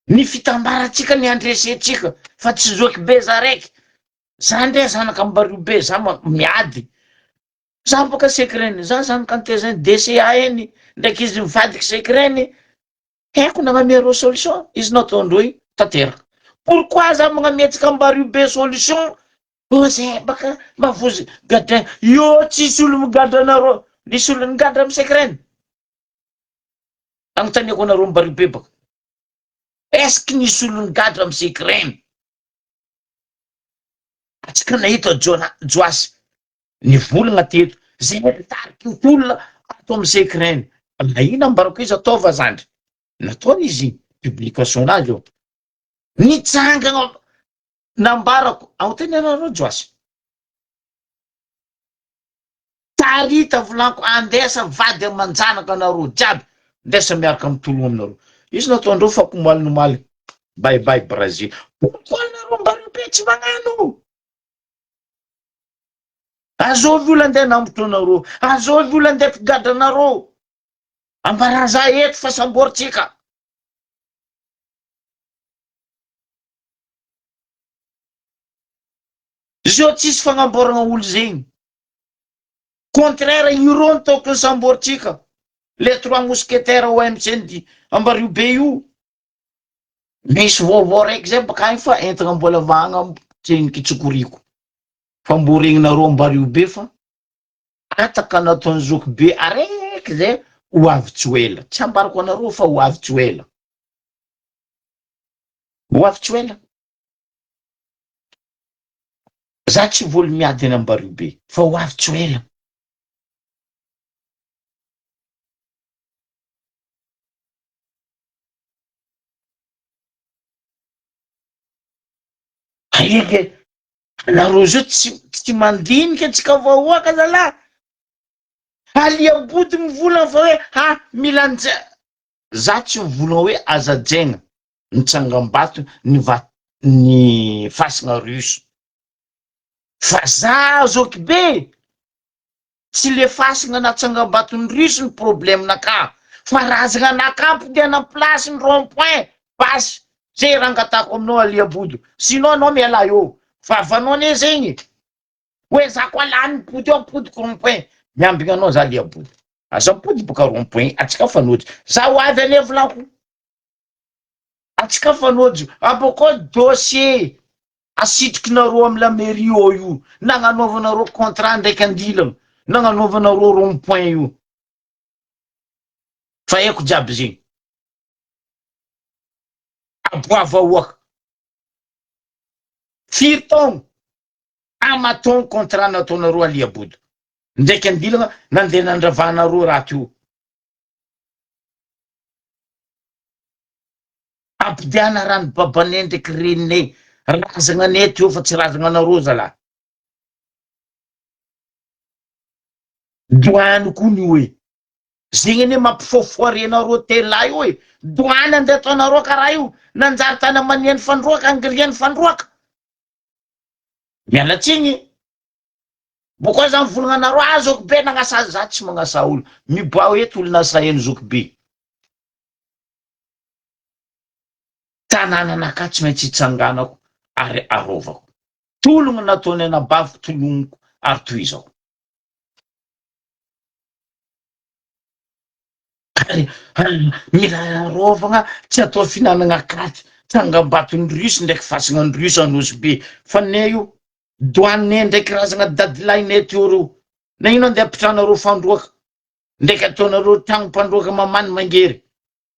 Ny fitambarantsika ny andresentsika fa tsy zoky be za raiky. Za ndray zanaka ambario be za miady. Za baka sekreny, za zanaka antezany DCA eny, ndraiky izy mivadiky sekreny. Haiko nagnamia solution, izy nataondroy tanteraka. Pourquoi za magnametsika ambario be solution? Zay baka mavozy gadrin. Yo tsisy olo migadra anareo. Nisy olo nigadra amy sekreny. Agnontaniako anareo ambario be baka. Est-ce que nisy olo nigadra amy sekreny? Atsika nahita Joasy nivolagna teto. Zay mitariky olona ato amy sekreny. La ina ambarako izy ataova zandry. Nataony izy publication nazy io. Nitsangana nambarako. Agnontany anareo Joasy. Tarita volanko andesa vady amanjanaka anareo jiaby. Ndesa miaraka amy tologno aminareo. Izy nataondreo fa komalinomaly. Bye bye Brazil. Pourquoi anareo ambario be tsy magnano? Azovy olo andeha nambotro anareo. Azovy olo andeha figadra anareo. Ambaraza eto fa samboritsika. Zio tsisy fagnamboragna olo zegny. Contraire iro tokony samboritsika. Le trois mousquetaires OMCND ambario be io. Misy vaovao raiky zay baka agny fa entagna mbola vagna tseniky tsokoriko. Fa mboregnareo ambario be fa ataka nataony zoky be araiky zay ho avy tsy ho ela. Tsy ambarako anareo fa ho avy tsy ho ela. Ho avy tsy ho ela. Za tsy voly miady any ambario be fa ho avy tsy ho ela. Aike anareo zio tsy mandinika antsika vahoaka zala. Aliabody mivolagna fa hoe milanja. Za tsy mivolagna hoe azajaigna nitsangam-bato ny fasagna russe. Fa za zoky be tsy le fasagna natsangam-batony russe ny problemenaka. Fa razagna anakampy dia na place ny rond-point basy. Zay rangatako aminao aliabody. Sinon anao miala eo. Fa avanao ne zegny. Hoe za koa lany pody eo podiko rond-point. Miambigna anao za aliabody. Aza pody boka rond-point. Atsika fanojy. Za ho avy ane volako. Atsika fanojy. Aboko dossier. Asitrikinareo amy la mairie io. Nagnanaovanareo contrat ndraiky andilana. Nagnanaovanareo rond-point io. Fa eko jiaby zegny. Aboava oaka. Firy taogno amaton contrat nataonareo aliabody. Ndraiky andilana nandeha nandravanareo raha tio. Ampidiana rano babanay ndraiky reninay. Razagna anay tio fa tsy razagna anareo zala. Doany koa ny hoe. Zegny ane mampifofoarenareo tela io hoe. Doany andeha ataonareo karaha io. Nanjary tany amaniany fandroaka, angiriany fandroaka. Mialatsiny. Boko za mivolagna anareo zoky be nagnasa za tsy magnasa olo. Miboa eto olo nasa eny zoky be. Tanàna anaka tsy maintsy hitsanganako ary arovako. Tologno nataony anabaviko tolognoko ary toizako. Mila arovagna tsy atao finanagna katy. Tsangam-batony russe ndraiky fasagna ny russe anosy be. Fa ne io doanay ndraiky razagna dadilahinay teo reo. Na ino andeha apitranareo fandroaka. Ndraiky ataonareo tragnom-pandroaka mamany mangery.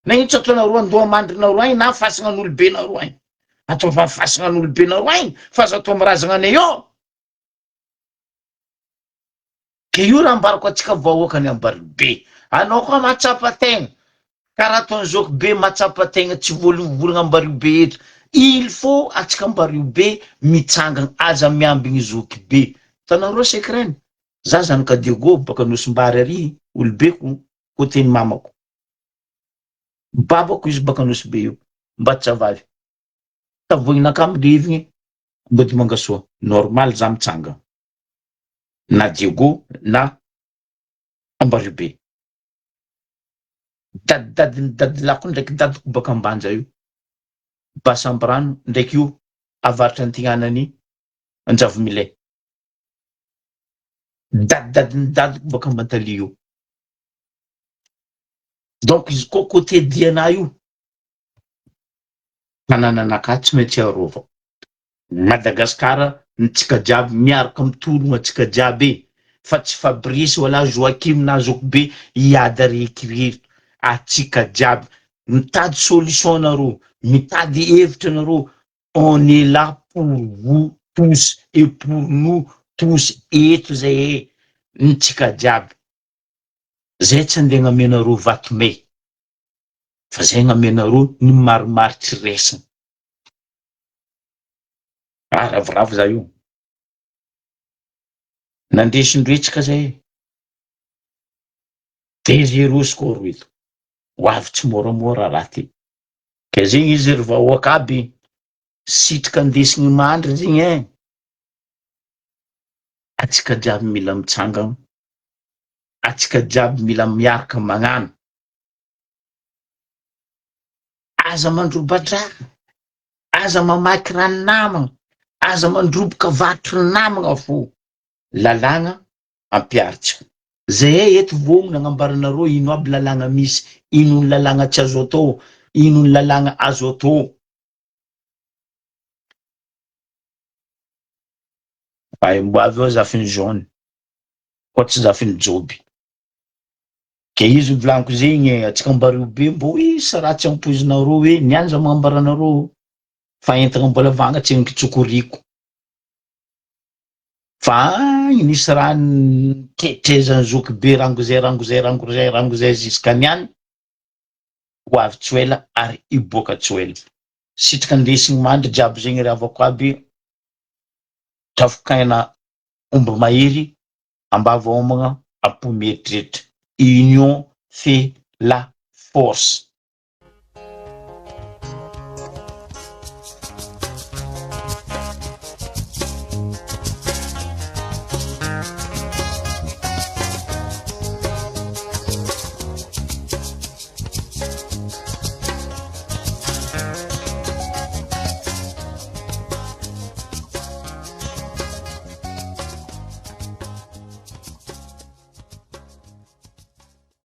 Na ino tsy ataonareo andohamandrinareo agny na fasagna n'olobenareo agny. Atao fa fasagna n'olobenareo agny fa aza atao mirazagna anay eo. Ke io raha ambarako atsika vahoaka ny ambario be. Anao koa matsapa tegna. Karaha ataony zoky be matsapa tegna tsy volagna ambario be eto. Il faut atsika ambario be mitsangana aza miambigny zoky be. Tanareo sekreny. Za zanaka Diego baka Nosimbary ary olobeko côté-ny mamako. Babako izy baka Nosibe io. Mbatosavavy. Tavoignaka amilivigny mbody mangasoa. Normal za mitsanga. Na Diego na ambario be. Dadilako ndraiky dadiko baka ambanja io. Basambrano ndraiky io avaritra antignanany Anjavomilay. Dadidadiny dadiko baka Mantali io. Donc izy koa côté Diana io, tanànanakahy tsy maintsy arova. Madagasikara nitsika jiaby miaraka mitologna atsika jiaby fa tsy Fabrice wala Joakim na Zokobe hiady arekireto. Atsika jiaby mitady solution nareo, mitady hevitra nareo. On est là pour vous tous et pour nous tous eto zay nitsika jiaby. Zay tsy andeha gnamenareo vatomey fa zay gnamenareo ny marimaritsy resina. Ravoravo za io. Nandesindretsika zay. Désirous koa ro eto. Ho avy tsy moramora raha ty. Ka zegny izy ry vahoaka aby sitrika andesigny mandry zegny atsika jiaby mila mitsangana. Atsika jiaby mila miaraka magnano. Aza mandrobadraka, aza mamaky rano namagna, aza mandroboka vatry namagna fo. Lalagna ampiaritsika. Zay eto vomona agnambaranareo ino aby lalagna misy, ino ny lalagna tsy azo atao, ino ny lalagna azo atao. Ay mbo avy eo zafiny jaune, koa tsy zafiny joby. Ke izy volaniko zegny atsika ambareo be mbo isa raha tsy ampoizinareo hoe nianja mambaranareo fa entagna mbola vangatsy egny kitsokoriko. Fa nisy raha niketrezany Zokobe rangozay jusqu'à niany ho avy tsy ela ary iboaka tsy ela. Sitrika andesigny mandry jiaby zegny ravako aby trafokaina omby mahery ambava homagna apo mieritreritra. Union fait la force.